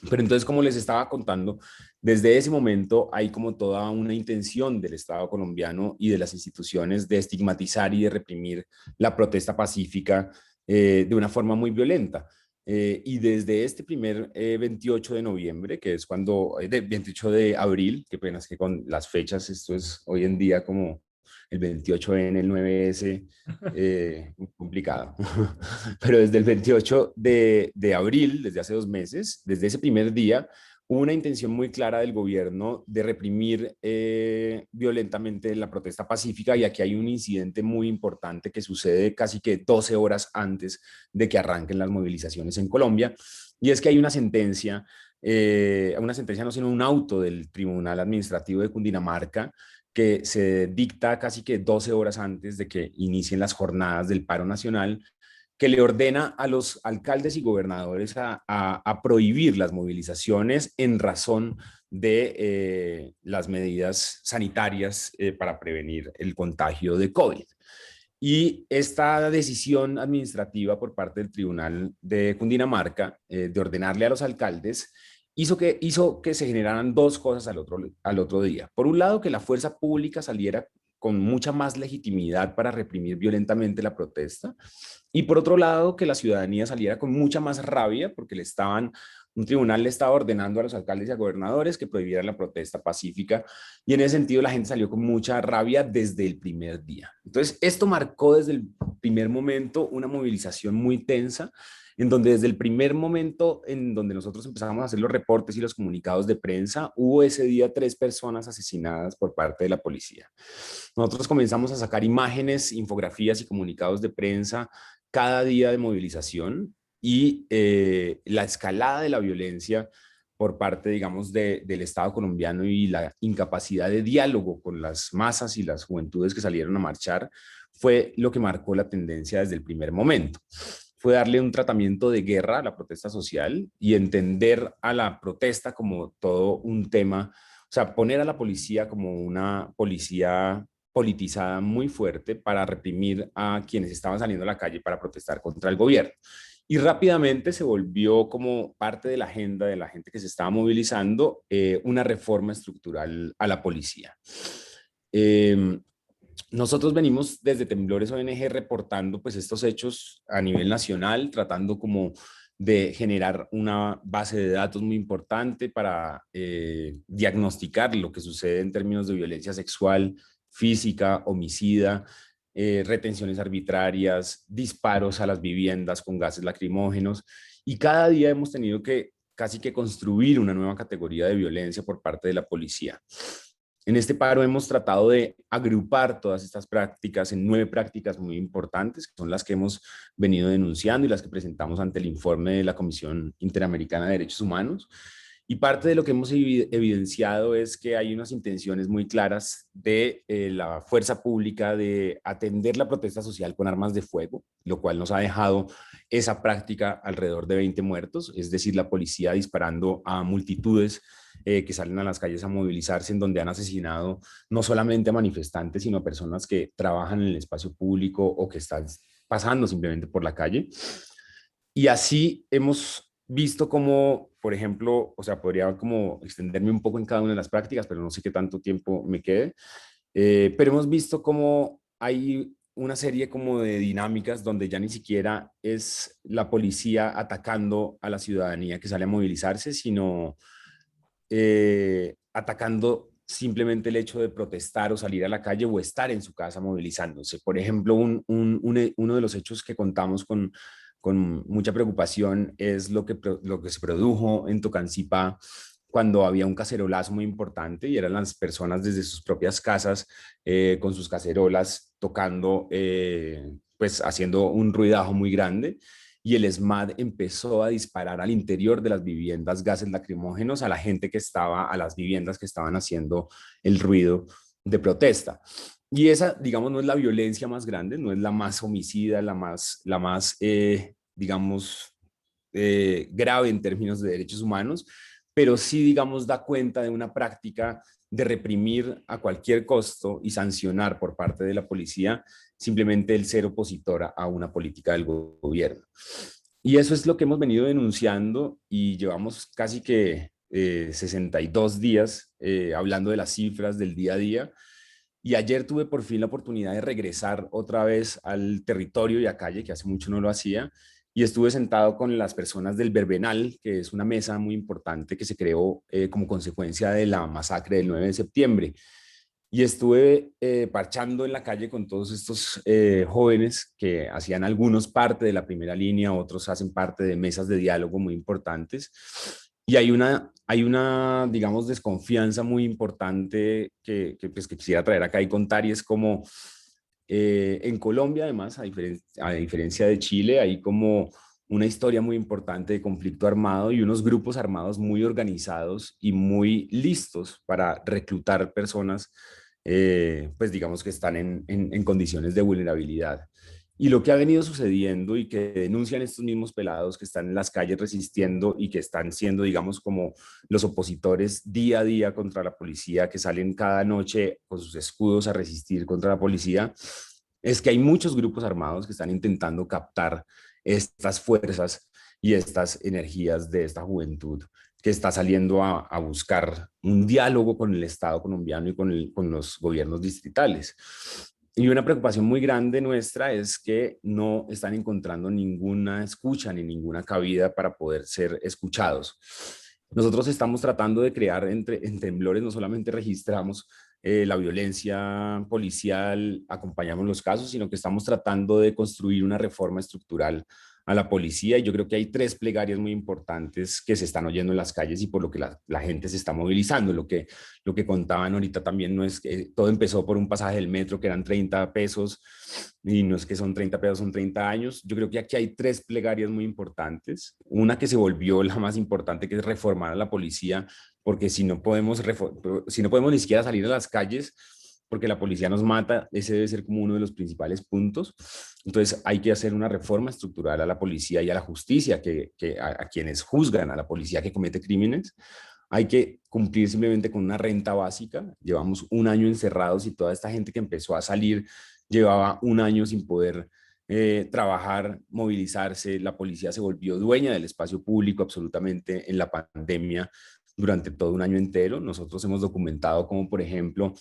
Pero entonces, como les estaba contando, desde ese momento hay como toda una intención del Estado colombiano y de las instituciones de estigmatizar y de reprimir la protesta pacífica de una forma muy violenta. Y desde este primer 28 de noviembre, que es cuando, 28 de abril, qué pena es que con las fechas esto es hoy en día como el 28N, el 9S, complicado. Pero desde el 28 de abril, desde hace 2 meses, desde ese primer día, hubo una intención muy clara del gobierno de reprimir violentamente la protesta pacífica, y aquí hay un incidente muy importante que sucede casi que 12 horas antes de que arranquen las movilizaciones en Colombia, y es que hay una sentencia no, sino un auto del Tribunal Administrativo de Cundinamarca, que se dicta casi que 12 horas antes de que inicien las jornadas del paro nacional, que le ordena a los alcaldes y gobernadores a prohibir las movilizaciones en razón de las medidas sanitarias para prevenir el contagio de COVID. Y esta decisión administrativa por parte del Tribunal de Cundinamarca de ordenarle a los alcaldes hizo que se generaran dos cosas al otro día. Por un lado, que la fuerza pública saliera con mucha más legitimidad para reprimir violentamente la protesta, y por otro lado, que la ciudadanía saliera con mucha más rabia porque un tribunal le estaba ordenando a los alcaldes y a gobernadores que prohibieran la protesta pacífica, y en ese sentido la gente salió con mucha rabia desde el primer día. Entonces, esto marcó desde el primer momento una movilización muy tensa, en donde desde el primer momento en donde nosotros empezamos a hacer los reportes y los comunicados de prensa, hubo ese día 3 personas asesinadas por parte de la policía. Nosotros comenzamos a sacar imágenes, infografías y comunicados de prensa cada día de movilización, y la escalada de la violencia por parte, digamos, del Estado colombiano y la incapacidad de diálogo con las masas y las juventudes que salieron a marchar fue lo que marcó la tendencia desde el primer momento. Fue darle un tratamiento de guerra a la protesta social y entender a la protesta como todo un tema, o sea, poner a la policía como una policía politizada muy fuerte para reprimir a quienes estaban saliendo a la calle para protestar contra el gobierno. Y rápidamente se volvió como parte de la agenda de la gente que se estaba movilizando una reforma estructural a la policía. Nosotros venimos desde Temblores ONG reportando pues estos hechos a nivel nacional, tratando como de generar una base de datos muy importante para diagnosticar lo que sucede en términos de violencia sexual, física, homicida, retenciones arbitrarias, disparos a las viviendas con gases lacrimógenos, y cada día hemos tenido que casi que construir una nueva categoría de violencia por parte de la policía. En este paro hemos tratado de agrupar todas estas prácticas en 9 prácticas muy importantes, que son las que hemos venido denunciando y las que presentamos ante el informe de la Comisión Interamericana de Derechos Humanos. Y parte de lo que hemos evidenciado es que hay unas intenciones muy claras de la fuerza pública de atender la protesta social con armas de fuego, lo cual nos ha dejado esa práctica alrededor de 20 muertos, es decir, la policía disparando a multitudes que salen a las calles a movilizarse, en donde han asesinado no solamente a manifestantes, sino a personas que trabajan en el espacio público o que están pasando simplemente por la calle. Y así hemos visto como, por ejemplo, o sea, podría como extenderme un poco en cada una de las prácticas, pero no sé qué tanto tiempo me quede, pero hemos visto como hay una serie como de dinámicas donde ya ni siquiera es la policía atacando a la ciudadanía que sale a movilizarse, sino atacando simplemente el hecho de protestar o salir a la calle o estar en su casa movilizándose. Por ejemplo, uno de los hechos que contamos con mucha preocupación es lo que se produjo en Tocancipá cuando había un cacerolazo muy importante y eran las personas desde sus propias casas con sus cacerolas tocando, pues haciendo un ruidajo muy grande, y el ESMAD empezó a disparar al interior de las viviendas gases lacrimógenos a la gente que estaba, a las viviendas que estaban haciendo el ruido de protesta. Y esa, digamos, no es la violencia más grande, no es la más homicida, la más digamos, grave en términos de derechos humanos, pero sí, digamos, da cuenta de una práctica de reprimir a cualquier costo y sancionar por parte de la policía simplemente el ser opositora a una política del gobierno. Y eso es lo que hemos venido denunciando y llevamos casi que 62 días hablando de las cifras del día a día. Y ayer tuve por fin la oportunidad de regresar otra vez al territorio y a calle, que hace mucho no lo hacía, y estuve sentado con las personas del Verbenal, que es una mesa muy importante que se creó como consecuencia de la masacre del 9 de septiembre. Y estuve parchando en la calle con todos estos jóvenes que hacían algunos parte de la primera línea, otros hacen parte de mesas de diálogo muy importantes. Y hay una, digamos, desconfianza muy importante pues, que quisiera traer acá y contar, y es como en Colombia, además, a diferencia de Chile, hay como una historia muy importante de conflicto armado y unos grupos armados muy organizados y muy listos para reclutar personas, pues digamos que están en condiciones de vulnerabilidad. Y lo que ha venido sucediendo y que denuncian estos mismos pelados que están en las calles resistiendo y que están siendo, digamos, como los opositores día a día contra la policía, que salen cada noche con sus escudos a resistir contra la policía, es que hay muchos grupos armados que están intentando captar estas fuerzas y estas energías de esta juventud que está saliendo a buscar un diálogo con el Estado colombiano y con los gobiernos distritales. Y una preocupación muy grande nuestra es que no están encontrando ninguna escucha ni ninguna cabida para poder ser escuchados. Nosotros estamos tratando de crear en Temblores, no solamente registramos la violencia policial, acompañamos los casos, sino que estamos tratando de construir una reforma estructural a la policía, y yo creo que hay 3 plegarias muy importantes que se están oyendo en las calles y por lo que la gente se está movilizando. Lo que contaban ahorita también no es que todo empezó por un pasaje del metro que eran 30 pesos y no es que son 30 pesos, son 30 años. Yo creo que aquí hay 3 plegarias muy importantes. Una que se volvió la más importante, que es reformar a la policía, porque si no podemos ni siquiera salir a las calles porque la policía nos mata, ese debe ser como uno de los principales puntos. Entonces hay que hacer una reforma estructural a la policía y a la justicia, a quienes juzgan a la policía que comete crímenes. Hay que cumplir simplemente con una renta básica. Llevamos un año encerrados y toda esta gente que empezó a salir llevaba un año sin poder trabajar, movilizarse. La policía se volvió dueña del espacio público absolutamente en la pandemia durante todo un año entero. Nosotros hemos documentado como, por ejemplo,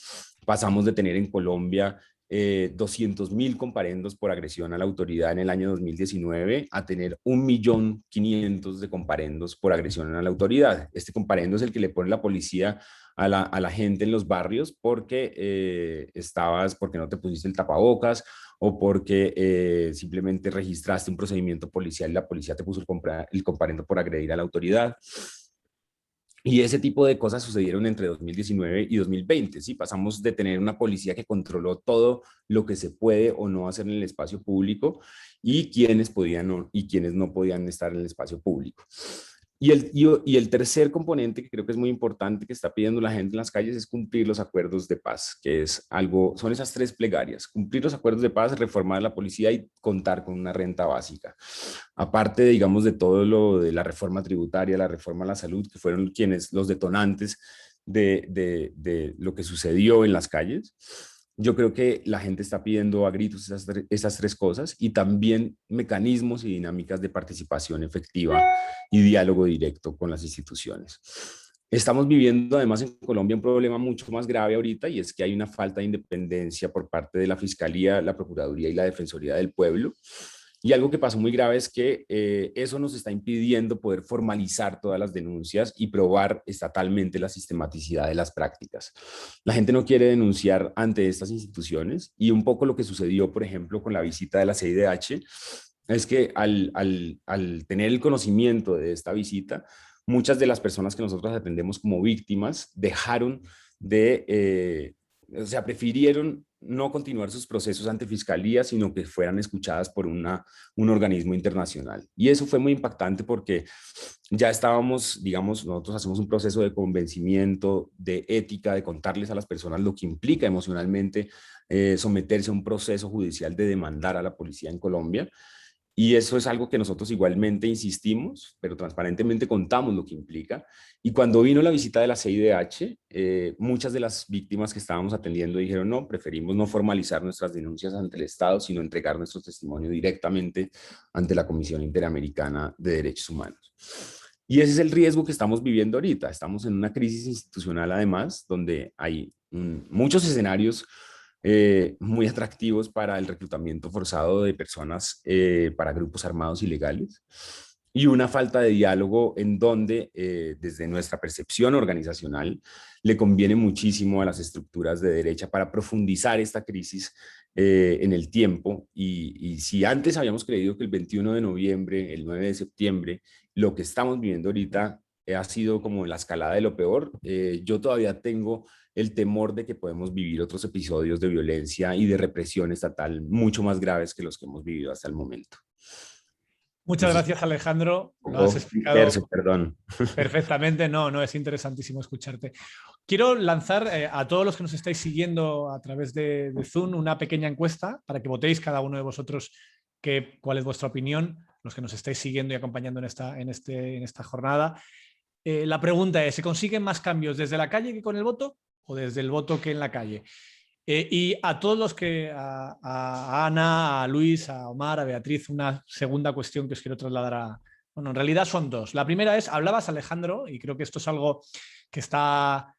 pasamos de tener en Colombia 200.000 comparendos por agresión a la autoridad en el año 2019 a tener 1.500.000 de comparendos por agresión a la autoridad. Este comparendo es el que le pone la policía a la gente en los barrios porque porque no te pusiste el tapabocas o porque simplemente registraste un procedimiento policial y la policía te puso el comparendo por agredir a la autoridad. Y ese tipo de cosas sucedieron entre 2019 y 2020, ¿sí? Pasamos de tener una policía que controló todo lo que se puede o no hacer en el espacio público y quienes podían y quienes no podían estar en el espacio público. Y el tercer componente que creo que es muy importante que está pidiendo la gente en las calles es cumplir los acuerdos de paz, que es algo, son esas tres plegarias: cumplir los acuerdos de paz, reformar la policía y contar con una renta básica. Aparte, digamos, de todo lo de la reforma tributaria, la reforma a la salud, que fueron los detonantes de lo que sucedió en las calles. Yo creo que la gente está pidiendo a gritos esas tres cosas, y también mecanismos y dinámicas de participación efectiva y diálogo directo con las instituciones. Estamos viviendo además en Colombia un problema mucho más grave ahorita, y es que hay una falta de independencia por parte de la Fiscalía, la Procuraduría y la Defensoría del Pueblo. Y algo que pasó muy grave es que eso nos está impidiendo poder formalizar todas las denuncias y probar estatalmente la sistematicidad de las prácticas. La gente no quiere denunciar ante estas instituciones, y un poco lo que sucedió, por ejemplo, con la visita de la CIDH, es que al tener el conocimiento de esta visita, muchas de las personas que nosotros atendemos como víctimas dejaron o sea, prefirieron no continuar sus procesos ante fiscalía, sino que fueran escuchadas por un organismo internacional. Y eso fue muy impactante porque ya estábamos, digamos, nosotros hacemos un proceso de convencimiento, de ética, de contarles a las personas lo que implica emocionalmente someterse a un proceso judicial de demandar a la policía en Colombia. Y eso es algo que nosotros igualmente insistimos, pero transparentemente contamos lo que implica. Y cuando vino la visita de la CIDH, muchas de las víctimas que estábamos atendiendo dijeron: no, preferimos no formalizar nuestras denuncias ante el Estado, sino entregar nuestro testimonio directamente ante la Comisión Interamericana de Derechos Humanos. Y ese es el riesgo que estamos viviendo ahorita. Estamos en una crisis institucional, además, donde hay muchos escenarios muy atractivos para el reclutamiento forzado de personas para grupos armados ilegales, y una falta de diálogo en donde, desde nuestra percepción organizacional, le conviene muchísimo a las estructuras de derecha para profundizar esta crisis en el tiempo. Y si antes habíamos creído que el 21 de noviembre, el 9 de septiembre, lo que estamos viviendo ahorita ha sido como la escalada de lo peor, yo todavía tengo el temor de que podemos vivir otros episodios de violencia y de represión estatal mucho más graves que los que hemos vivido hasta el momento. Muchas Entonces, gracias, Alejandro. Lo has explicado perdón. perfectamente. No, es interesantísimo escucharte. Quiero lanzar a todos los que nos estáis siguiendo a través de Zoom una pequeña encuesta para que votéis cada uno de vosotros cuál es vuestra opinión, los que nos estáis siguiendo y acompañando en esta jornada. La pregunta es: ¿se consiguen más cambios desde la calle que con el voto, o desde el voto que en la calle? Y a todos los a Ana, a Luis, a Omar, a Beatriz, una segunda cuestión que os quiero trasladar bueno, en realidad son dos. La primera es: hablabas, Alejandro, y creo que esto es algo que está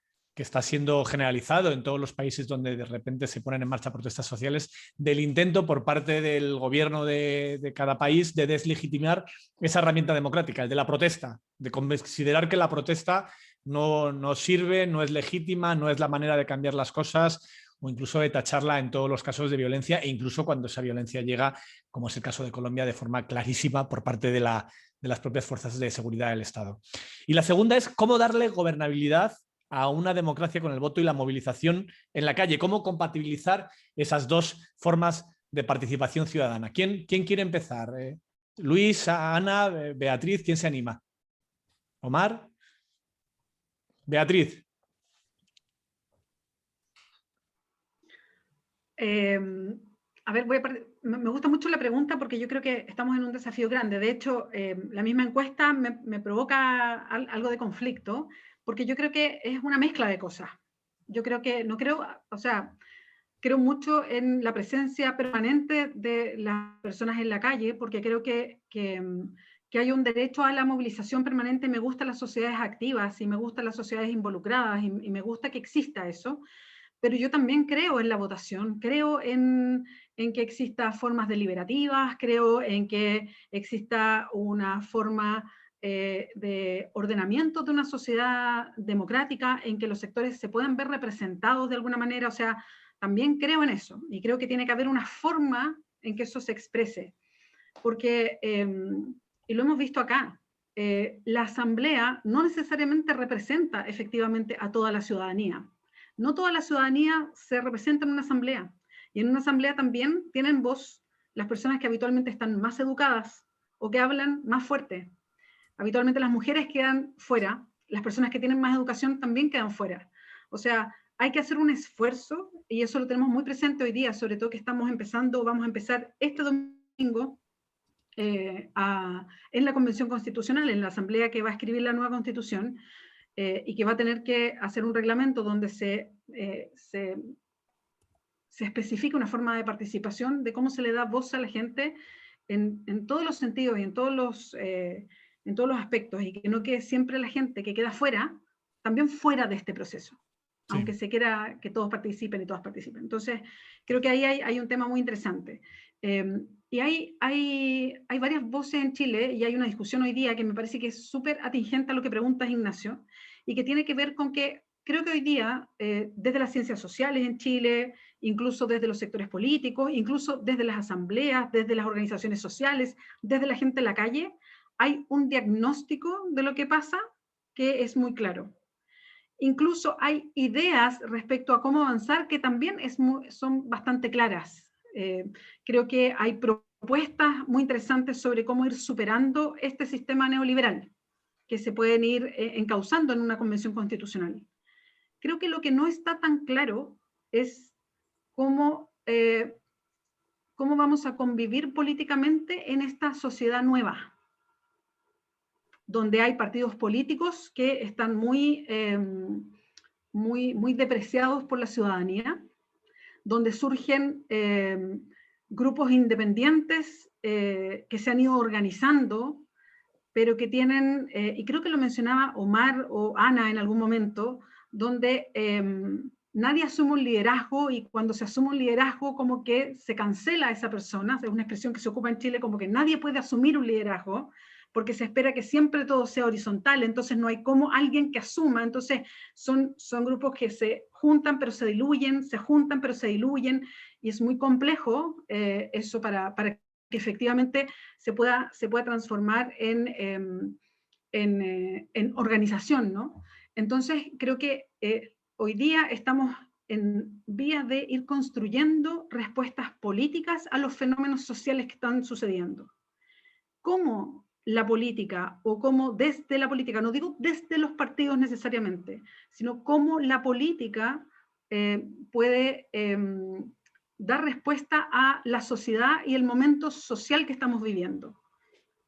siendo generalizado en todos los países donde de repente se ponen en marcha protestas sociales, del intento por parte del gobierno de cada país de deslegitimar esa herramienta democrática, el de la protesta, de considerar que la protesta no sirve, no es legítima, no es la manera de cambiar las cosas, o incluso de tacharla en todos los casos de violencia, e incluso cuando esa violencia llega, como es el caso de Colombia, de forma clarísima por parte de las propias fuerzas de seguridad del Estado. Y la segunda es: ¿cómo darle gobernabilidad a una democracia con el voto y la movilización en la calle? ¿Cómo compatibilizar esas dos formas de participación ciudadana? ¿Quién quiere empezar? Luis, Ana, Beatriz, ¿quién se anima? ¿Omar? Beatriz. A ver, me gusta mucho la pregunta porque yo creo que estamos en un desafío grande. De hecho, la misma encuesta me provoca algo de conflicto, porque yo creo que es una mezcla de cosas. Yo creo que, creo mucho en la presencia permanente de las personas en la calle, porque creo que hay un derecho a la movilización permanente. Me gustan las sociedades activas y me gustan las sociedades involucradas y me gusta que exista eso. Pero yo también creo en la votación, creo en que exista formas deliberativas, creo en que exista una forma de ordenamiento de una sociedad democrática, en que los sectores se puedan ver representados de alguna manera. O sea, también creo en eso, y creo que tiene que haber una forma en que eso se exprese, porque, y lo hemos visto acá, la asamblea no necesariamente representa efectivamente a toda la ciudadanía. No toda la ciudadanía se representa en una asamblea. Y en una asamblea también tienen voz las personas que habitualmente están más educadas o que hablan más fuerte. Habitualmente las mujeres quedan fuera, las personas que tienen más educación también quedan fuera. O sea, hay que hacer un esfuerzo, y eso lo tenemos muy presente hoy día, sobre todo que vamos a empezar este domingo en la Convención Constitucional, en la asamblea que va a escribir la nueva Constitución, y que va a tener que hacer un reglamento donde se especifica una forma de participación, de cómo se le da voz a la gente en todos los sentidos y en todos los aspectos, y que no quede siempre la gente que queda fuera, también fuera de este proceso, sí, aunque se quiera que todos participen y todas participen. Entonces, creo que ahí hay un tema muy interesante. Y hay varias voces en Chile, y hay una discusión hoy día que me parece que es súper atingente a lo que preguntas, Ignacio, y que tiene que ver con que creo que hoy día, desde las ciencias sociales en Chile, incluso desde los sectores políticos, incluso desde las asambleas, desde las organizaciones sociales, desde la gente en la calle, hay un diagnóstico de lo que pasa que es muy claro. Incluso hay ideas respecto a cómo avanzar que también son bastante claras. Creo que hay propuestas muy interesantes sobre cómo ir superando este sistema neoliberal, que se pueden ir encauzando en una convención constitucional. Creo que lo que no está tan claro es cómo vamos a convivir políticamente en esta sociedad nueva, donde hay partidos políticos que están muy depreciados por la ciudadanía, donde surgen grupos independientes que se han ido organizando, pero que tienen, y creo que lo mencionaba Omar o Ana en algún momento, donde nadie asume un liderazgo, y cuando se asume un liderazgo como que se cancela a esa persona. Es una expresión que se ocupa en Chile, como que nadie puede asumir un liderazgo, porque se espera que siempre todo sea horizontal, entonces no hay como alguien que asuma. Entonces son grupos que se juntan pero se diluyen, se juntan pero se diluyen, y es muy complejo eso para que efectivamente se pueda transformar en organización, ¿no? Entonces creo que hoy día estamos en vías de ir construyendo respuestas políticas a los fenómenos sociales que están sucediendo. ¿Cómo la política, o cómo desde la política, no digo desde los partidos necesariamente, sino cómo la política puede dar respuesta a la sociedad y el momento social que estamos viviendo?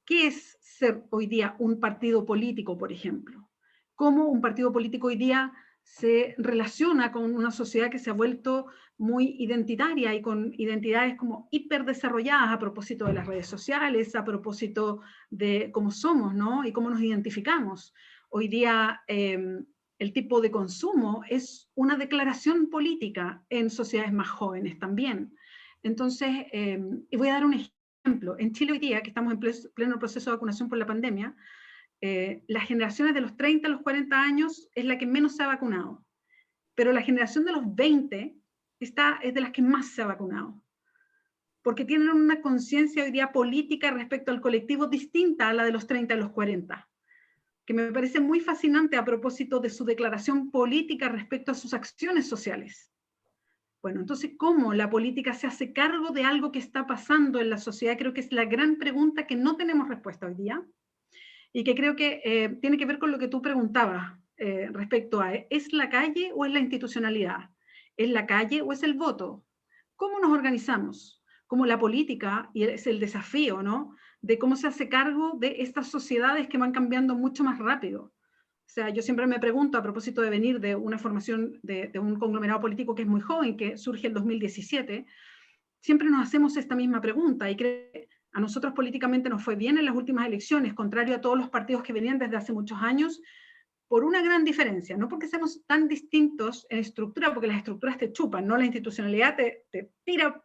¿Qué es ser hoy día un partido político, por ejemplo? ¿Cómo un partido político hoy día se relaciona con una sociedad que se ha vuelto muy identitaria y con identidades como hiperdesarrolladas a propósito de las redes sociales, a propósito de cómo somos, ¿no? Y cómo nos identificamos? Hoy día el tipo de consumo es una declaración política en sociedades más jóvenes también. Entonces, y voy a dar un ejemplo. En Chile hoy día, que estamos en pleno proceso de vacunación por la pandemia, las generaciones de los 30 a los 40 años es la que menos se ha vacunado, pero la generación de los 20 es de las que más se ha vacunado, porque tienen una conciencia hoy día política respecto al colectivo distinta a la de los 30 a los 40, que me parece muy fascinante a propósito de su declaración política respecto a sus acciones sociales. Bueno, entonces, ¿cómo la política se hace cargo de algo que está pasando en la sociedad? Creo que es la gran pregunta que no tenemos respuesta hoy día, y que creo que tiene que ver con lo que tú preguntabas respecto a, ¿es la calle o es la institucionalidad? ¿Es la calle o es el voto? ¿Cómo nos organizamos? Como la política, y es el desafío, ¿no?, de cómo se hace cargo de estas sociedades que van cambiando mucho más rápido. O sea, yo siempre me pregunto, a propósito de venir de una formación de un conglomerado político que es muy joven, que surge en 2017, siempre nos hacemos esta misma pregunta, y creo que a nosotros políticamente nos fue bien en las últimas elecciones, contrario a todos los partidos que venían desde hace muchos años, por una gran diferencia, no porque seamos tan distintos en estructura, porque las estructuras te chupan, ¿no? La institucionalidad te tira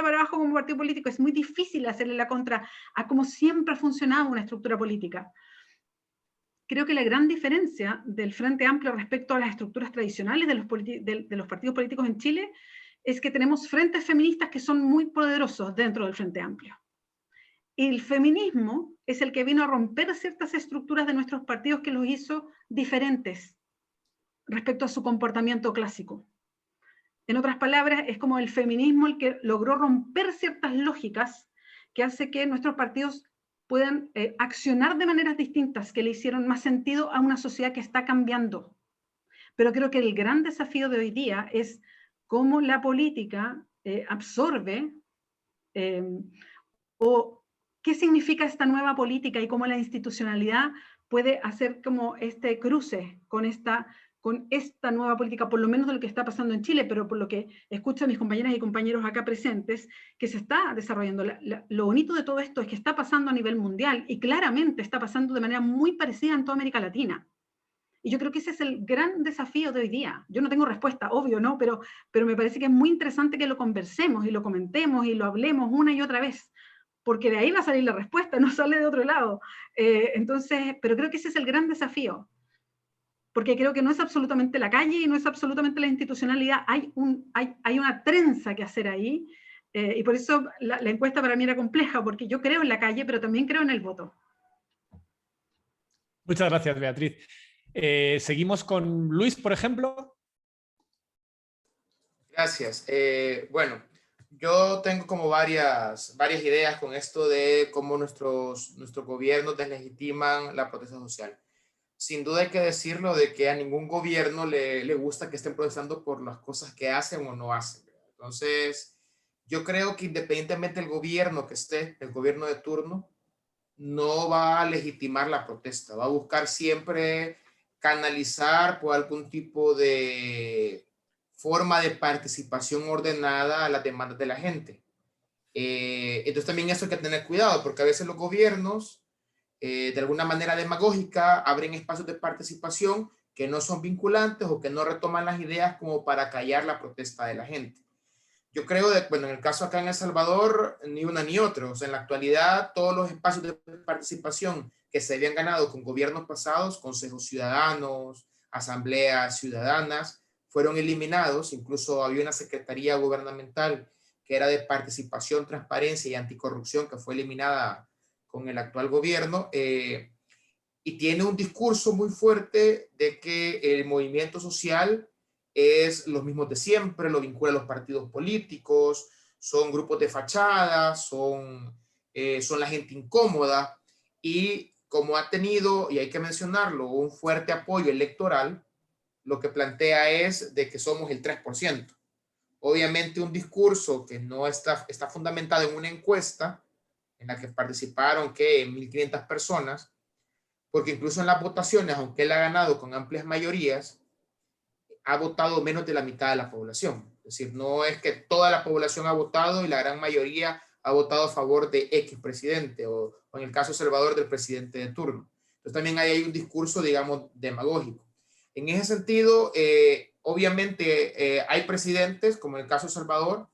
para abajo como partido político. Es muy difícil hacerle la contra a cómo siempre ha funcionado una estructura política. Creo que la gran diferencia del Frente Amplio respecto a las estructuras tradicionales de los partidos políticos en Chile es que tenemos frentes feministas que son muy poderosos dentro del Frente Amplio. El feminismo es el que vino a romper ciertas estructuras de nuestros partidos que los hizo diferentes respecto a su comportamiento clásico. En otras palabras, es como el feminismo el que logró romper ciertas lógicas que hace que nuestros partidos puedan accionar de maneras distintas, que le hicieron más sentido a una sociedad que está cambiando. Pero creo que el gran desafío de hoy día es cómo la política absorbe o qué significa esta nueva política y cómo la institucionalidad puede hacer como este cruce con esta nueva política, por lo menos de lo que está pasando en Chile, pero por lo que escucho a mis compañeras y compañeros acá presentes, que se está desarrollando. Lo bonito de todo esto es que está pasando a nivel mundial y claramente está pasando de manera muy parecida en toda América Latina. Y yo creo que ese es el gran desafío de hoy día. Yo no tengo respuesta, obvio, ¿no? Pero me parece que es muy interesante que lo conversemos y lo comentemos y lo hablemos una y otra vez, porque de ahí va a salir la respuesta, no sale de otro lado. Entonces, pero creo que ese es el gran desafío, porque creo que no es absolutamente la calle y no es absolutamente la institucionalidad, hay una trenza que hacer ahí, y por eso la encuesta para mí era compleja, porque yo creo en la calle, pero también creo en el voto. Muchas gracias, Beatriz. Seguimos con Luis, por ejemplo. Gracias. Bueno, yo tengo como varias ideas con esto de cómo nuestros gobiernos deslegitiman la protesta social. Sin duda hay que decirlo de que a ningún gobierno le gusta que estén protestando por las cosas que hacen o no hacen. Entonces, yo creo que independientemente del gobierno que esté, el gobierno de turno, no va a legitimar la protesta, va a buscar siempre canalizar por algún tipo de forma de participación ordenada a las demandas de la gente. Entonces también eso hay que tener cuidado, porque a veces los gobiernos de alguna manera demagógica abren espacios de participación que no son vinculantes o que no retoman las ideas como para callar la protesta de la gente. Yo creo que, bueno, en el caso acá en El Salvador, ni una ni otra. O sea, en la actualidad, todos los espacios de participación que se habían ganado con gobiernos pasados, consejos ciudadanos, asambleas ciudadanas, fueron eliminados. Incluso había una secretaría gubernamental que era de participación, transparencia y anticorrupción, que fue eliminada con el actual gobierno, y tiene un discurso muy fuerte de que el movimiento social es los mismos de siempre, lo vincula a los partidos políticos, son grupos de fachadas, son la gente incómoda, y como ha tenido, y hay que mencionarlo, un fuerte apoyo electoral, lo que plantea es de que somos el 3%. Obviamente un discurso que no está fundamentado en una encuesta, en la que participaron, ¿qué? 1.500 personas, porque incluso en las votaciones, aunque él ha ganado con amplias mayorías, ha votado menos de la mitad de la población. Es decir, no es que toda la población ha votado y la gran mayoría ha votado a favor de X presidente, o en el caso de Salvador, del presidente de turno. Entonces también hay un discurso, digamos, demagógico. En ese sentido, obviamente hay presidentes, como en el caso de Salvador,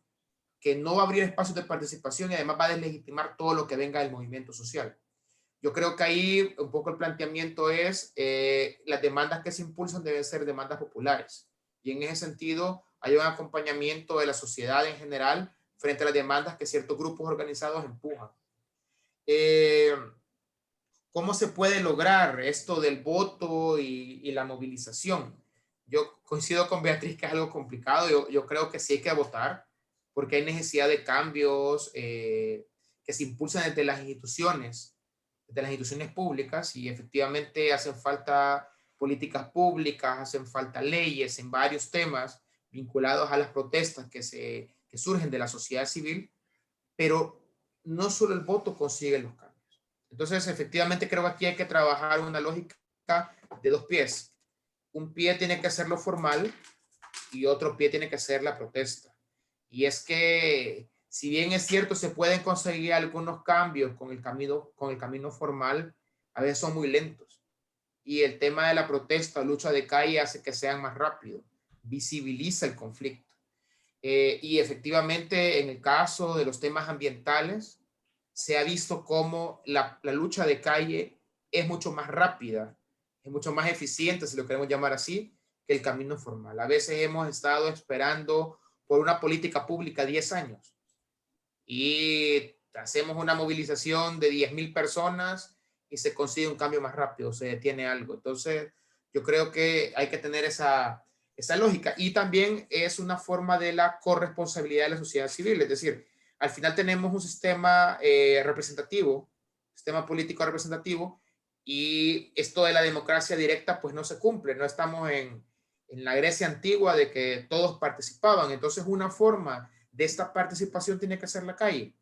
que no va a abrir espacios de participación y además va a deslegitimar todo lo que venga del movimiento social. Yo creo que ahí un poco el planteamiento es las demandas que se impulsan deben ser demandas populares. Y en ese sentido hay un acompañamiento de la sociedad en general frente a las demandas que ciertos grupos organizados empujan. ¿Cómo se puede lograr esto del voto y la movilización? Yo coincido con Beatriz que es algo complicado. Yo creo que sí hay que votar, porque hay necesidad de cambios que se impulsan desde las instituciones públicas, y efectivamente hacen falta políticas públicas, hacen falta leyes en varios temas vinculados a las protestas que surgen de la sociedad civil, pero no solo el voto consigue los cambios. Entonces, efectivamente creo que aquí hay que trabajar una lógica de dos pies. Un pie tiene que ser lo formal y otro pie tiene que ser la protesta. Y es que, si bien es cierto, se pueden conseguir algunos cambios con el camino formal, a veces son muy lentos. Y el tema de la protesta, lucha de calle, hace que sean más rápidos, visibiliza el conflicto. Y efectivamente, en el caso de los temas ambientales, se ha visto cómo la lucha de calle es mucho más rápida, es mucho más eficiente, si lo queremos llamar así, que el camino formal. A veces hemos estado esperando por una política pública 10 años y hacemos una movilización de 10.000 personas y se consigue un cambio más rápido, se detiene algo. Entonces, yo creo que hay que tener esa lógica. Y también es una forma de la corresponsabilidad de la sociedad civil. Es decir, al final tenemos un sistema representativo, sistema político representativo, y esto de la democracia directa pues no se cumple. No estamos en la Grecia antigua de que todos participaban. Entonces, una forma de esta participación tiene que ser la calle.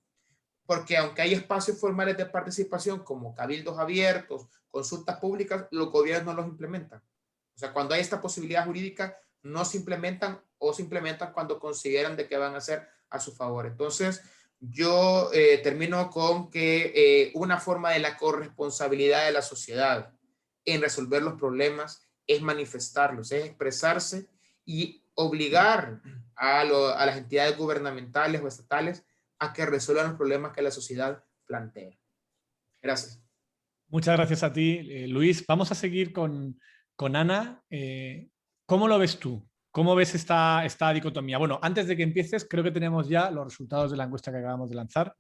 Porque aunque hay espacios formales de participación como cabildos abiertos, consultas públicas, los gobiernos no los implementan. O sea, cuando hay esta posibilidad jurídica, no se implementan o se implementan cuando consideran de que van a ser a su favor. Entonces, yo termino con que una forma de la corresponsabilidad de la sociedad en resolver los problemas es manifestarlos, es expresarse y obligar a las entidades gubernamentales o estatales a que resuelvan los problemas que la sociedad plantea. Gracias. Muchas gracias a ti, Luis. Vamos a seguir con Ana. ¿Cómo lo ves tú? ¿Cómo ves esta dicotomía? Bueno, antes de que empieces, creo que tenemos ya los resultados de la encuesta que acabamos de lanzar.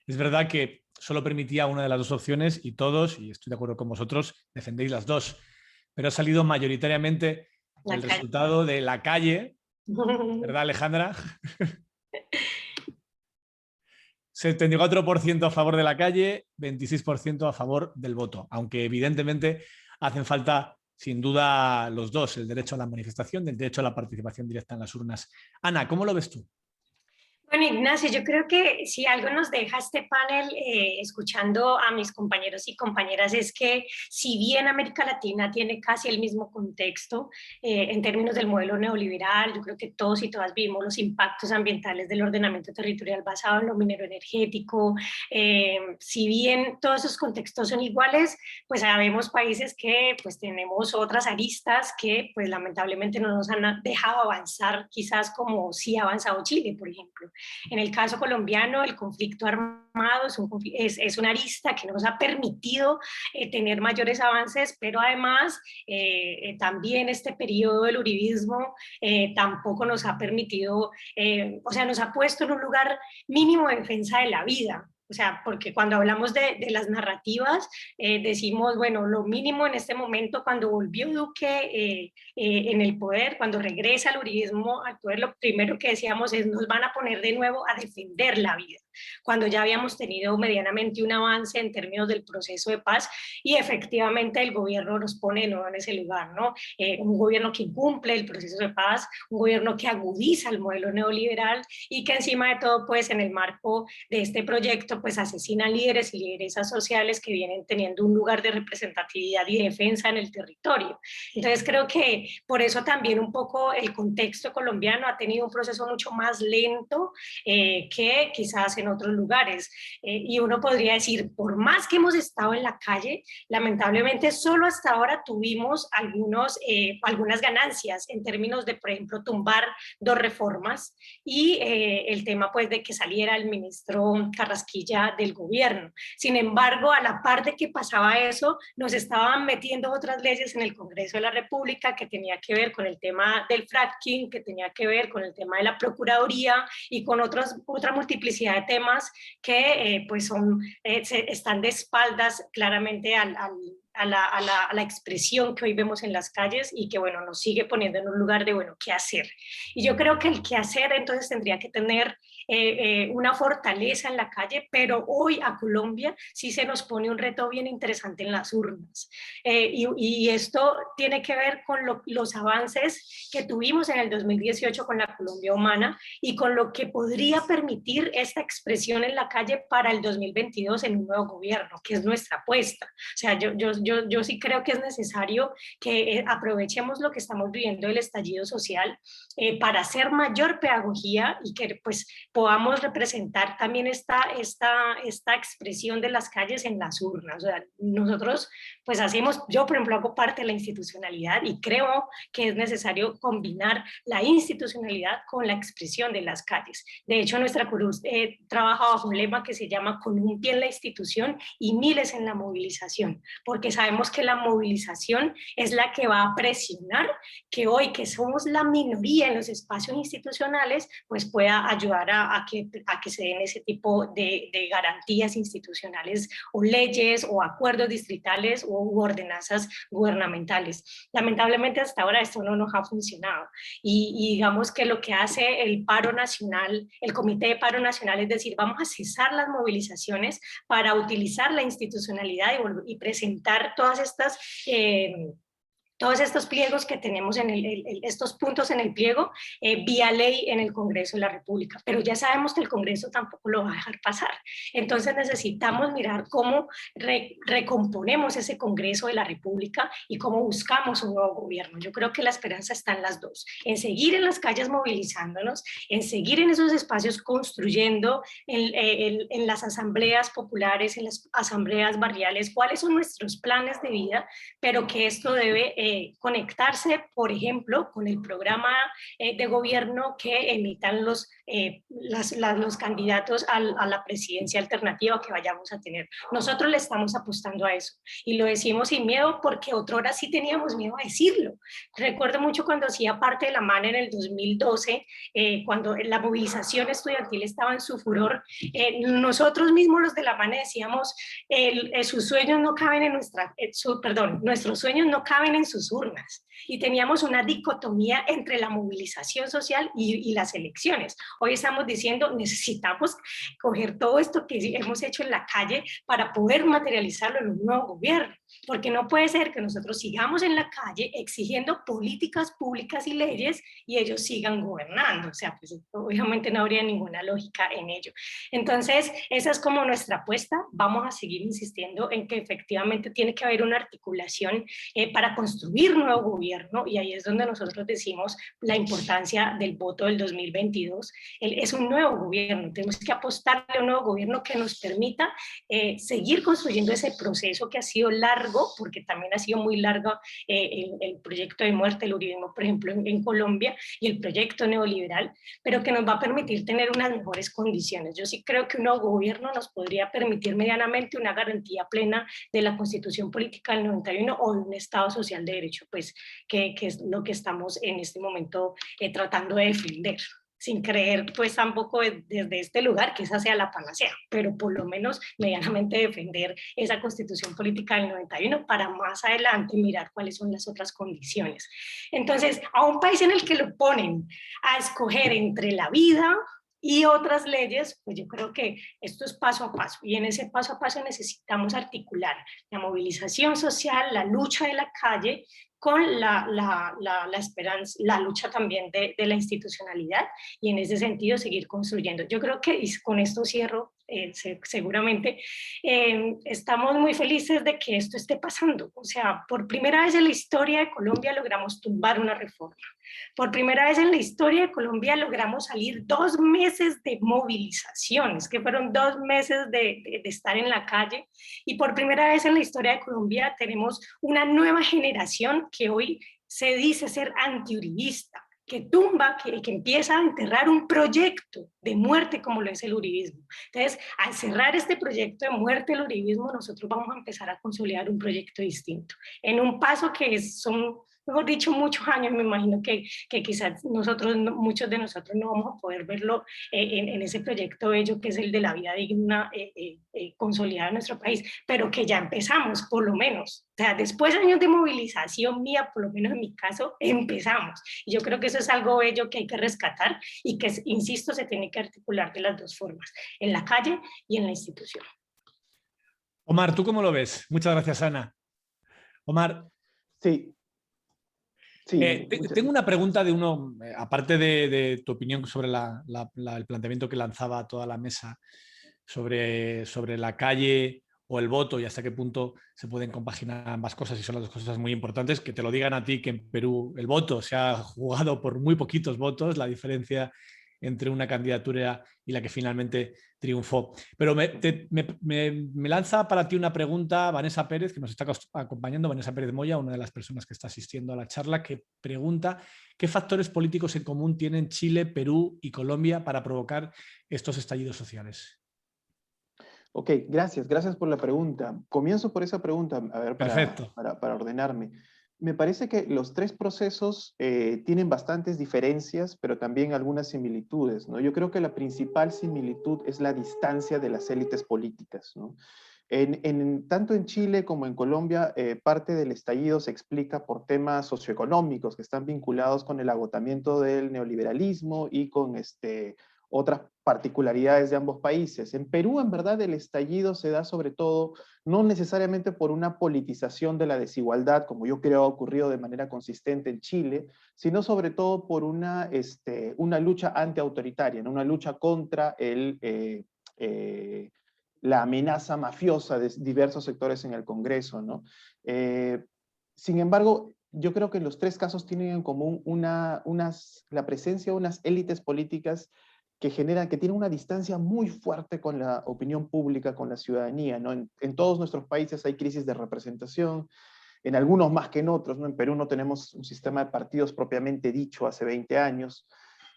Es verdad que solo permitía una de las dos opciones y todos, y estoy de acuerdo con vosotros, defendéis las dos. Pero ha salido mayoritariamente el resultado de la calle, ¿verdad, Alejandra? 74% a favor de la calle, 26% a favor del voto, aunque evidentemente hacen falta sin duda los dos, el derecho a la manifestación y el derecho a la participación directa en las urnas. Ana, ¿cómo lo ves tú? Bueno, Ignacio, yo creo que si algo nos deja este panel escuchando a mis compañeros y compañeras es que si bien América Latina tiene casi el mismo contexto en términos del modelo neoliberal, yo creo que todos y todas vimos los impactos ambientales del ordenamiento territorial basado en lo minero energético, si bien todos esos contextos son iguales, pues sabemos países que pues tenemos otras aristas que pues lamentablemente no nos han dejado avanzar quizás como sí ha avanzado Chile, por ejemplo. En el caso colombiano, el conflicto armado es una arista que nos ha permitido tener mayores avances, pero además también este periodo del uribismo tampoco nos ha permitido, o sea, nos ha puesto en un lugar mínimo de defensa de la vida. O sea, porque cuando hablamos de las narrativas, decimos, bueno, lo mínimo en este momento, cuando volvió Duque en el poder, cuando regresa el uribismo al poder, lo primero que decíamos es, nos van a poner de nuevo a defender la vida, cuando ya habíamos tenido medianamente un avance en términos del proceso de paz, y efectivamente el gobierno nos pone de nuevo en ese lugar, ¿no? Un gobierno que incumple el proceso de paz, un gobierno que agudiza el modelo neoliberal y que encima de todo, pues en el marco de este proyecto, pues asesina líderes y lideresas sociales que vienen teniendo un lugar de representatividad y defensa en el territorio. Entonces creo que por eso también un poco el contexto colombiano ha tenido un proceso mucho más lento que quizás en otros lugares. Y uno podría decir, por más que hemos estado en la calle, lamentablemente solo hasta ahora tuvimos algunas ganancias en términos de, por ejemplo, tumbar 2 reformas y el tema pues de que saliera el ministro Carrasquilla del gobierno. Sin embargo, a la par de que pasaba eso, nos estaban metiendo otras leyes en el Congreso de la República que tenía que ver con el tema del fracking, que tenía que ver con el tema de la Procuraduría y con otra multiplicidad de temas que pues están de espaldas claramente a la expresión que hoy vemos en las calles y que, bueno, nos sigue poniendo en un lugar de, bueno, ¿qué hacer? Y yo creo que el qué hacer entonces tendría que tener una fortaleza en la calle, pero hoy a Colombia sí se nos pone un reto bien interesante en las urnas. Y esto tiene que ver con los avances que tuvimos en el 2018 con la Colombia Humana y con lo que podría permitir esta expresión en la calle para el 2022 en un nuevo gobierno, que es nuestra apuesta. O sea, yo sí creo que es necesario que aprovechemos lo que estamos viviendo del estallido social para hacer mayor pedagogía y que pues podamos representar también esta expresión de las calles en las urnas. O sea, nosotros pues yo por ejemplo hago parte de la institucionalidad y creo que es necesario combinar la institucionalidad con la expresión de las calles. De hecho, nuestra Curús trabaja bajo un lema que se llama con un pie en la institución y miles en la movilización, porque sabemos que la movilización es la que va a presionar que hoy, que somos la minoría en los espacios institucionales, pues pueda ayudar a a que se den ese tipo de garantías institucionales o leyes o acuerdos distritales u ordenanzas gubernamentales. Lamentablemente hasta ahora esto no nos ha funcionado y digamos que lo que hace el paro nacional, el Comité de Paro Nacional, es decir, vamos a cesar las movilizaciones para utilizar la institucionalidad y presentar todas estas todos estos pliegos que tenemos, estos puntos en el pliego, vía ley en el Congreso de la República. Pero ya sabemos que el Congreso tampoco lo va a dejar pasar. Entonces necesitamos mirar cómo recomponemos ese Congreso de la República y cómo buscamos un nuevo gobierno. Yo creo que la esperanza está en las dos, en seguir en las calles movilizándonos, en seguir en esos espacios construyendo en las asambleas populares, en las asambleas barriales, cuáles son nuestros planes de vida, pero que esto debe conectarse, por ejemplo, con el programa de gobierno que emitan los candidatos a la presidencia alternativa que vayamos a tener. Nosotros le estamos apostando a eso y lo decimos sin miedo porque otrora sí teníamos miedo a decirlo. Recuerdo mucho cuando hacía parte de la MAN en el 2012, cuando la movilización estudiantil estaba en su furor, nosotros mismos los de la MAN decíamos, sus sueños no caben en nuestros sueños no caben en sus urnas. Y teníamos una dicotomía entre la movilización social y las elecciones. Hoy estamos diciendo, necesitamos coger todo esto que hemos hecho en la calle para poder materializarlo en un nuevo gobierno. Porque no puede ser que nosotros sigamos en la calle exigiendo políticas públicas y leyes y ellos sigan gobernando. O sea, pues obviamente no habría ninguna lógica en ello. Entonces, esa es como nuestra apuesta. Vamos a seguir insistiendo en que efectivamente tiene que haber una articulación para construir nuevo gobierno, y ahí es donde nosotros decimos la importancia del voto del 2022. Es un nuevo gobierno, tenemos que apostarle a un nuevo gobierno que nos permita seguir construyendo ese proceso que ha sido largo, porque también ha sido muy largo el proyecto de muerte del uribismo, por ejemplo, en Colombia, y el proyecto neoliberal, pero que nos va a permitir tener unas mejores condiciones. Yo sí creo que un nuevo gobierno nos podría permitir medianamente una garantía plena de la Constitución Política del 91 o de un Estado social de derecho, pues que es lo que estamos en este momento tratando de defender, sin creer pues tampoco desde este lugar que esa sea la panacea, pero por lo menos medianamente defender esa Constitución Política del 91 para más adelante mirar cuáles son las otras condiciones. Entonces, a un país en el que lo ponen a escoger entre la vida y otras leyes, pues yo creo que esto es paso a paso, y en ese paso a paso necesitamos articular la movilización social, la lucha de la calle, con la esperanza, la lucha también de la institucionalidad, y en ese sentido seguir construyendo. Yo creo que, y con esto cierro, seguramente, estamos muy felices de que esto esté pasando. O sea, por primera vez en la historia de Colombia logramos tumbar una reforma. Por primera vez en la historia de Colombia logramos salir 2 meses de movilizaciones, que fueron 2 meses de estar en la calle, y por primera vez en la historia de Colombia tenemos una nueva generación que hoy se dice ser antiuribista, que tumba, que empieza a enterrar un proyecto de muerte como lo es el uribismo. Entonces, al cerrar este proyecto de muerte del uribismo, nosotros vamos a empezar a consolidar un proyecto distinto, en un paso que son, mejor dicho, muchos años. Me imagino que quizás muchos de nosotros no vamos a poder verlo en ese proyecto bello que es el de la vida digna consolidada en nuestro país, pero que ya empezamos, por lo menos. O sea, después de años de movilización mía, por lo menos en mi caso, empezamos. Y yo creo que eso es algo bello que hay que rescatar y que, insisto, se tiene que articular de las dos formas, en la calle y en la institución. Omar, ¿tú cómo lo ves? Muchas gracias, Ana. Omar. Sí. Tengo una pregunta de uno, aparte de tu opinión sobre el planteamiento que lanzaba toda la mesa sobre la calle o el voto y hasta qué punto se pueden compaginar ambas cosas, y son las dos cosas muy importantes. Que te lo digan a ti que en Perú el voto se ha jugado por muy poquitos votos, la diferencia entre una candidatura y la que finalmente triunfó. Pero me lanza para ti una pregunta Vanessa Pérez, que nos está acompañando, Vanessa Pérez Moya, una de las personas que está asistiendo a la charla, que pregunta ¿qué factores políticos en común tienen Chile, Perú y Colombia para provocar estos estallidos sociales? Ok, gracias por la pregunta. Comienzo por esa pregunta, a ver, para ordenarme. Me parece que los tres procesos tienen bastantes diferencias, pero también algunas similitudes, ¿no? Yo creo que la principal similitud es la distancia de las élites políticas, ¿no? Tanto en Chile como en Colombia, parte del estallido se explica por temas socioeconómicos que están vinculados con el agotamiento del neoliberalismo y con otras particularidades de ambos países. En Perú, en verdad, el estallido se da sobre todo, no necesariamente por una politización de la desigualdad, como yo creo ha ocurrido de manera consistente en Chile, sino sobre todo por una lucha antiautoritaria, ¿no? Una lucha contra la amenaza mafiosa de diversos sectores en el Congreso, ¿no? Sin embargo, yo creo que los tres casos tienen en común la presencia de unas élites políticas que tienen una distancia muy fuerte con la opinión pública, con la ciudadanía, ¿no? En todos nuestros países hay crisis de representación, en algunos más que en otros, ¿no? En Perú no tenemos un sistema de partidos propiamente dicho hace 20 años,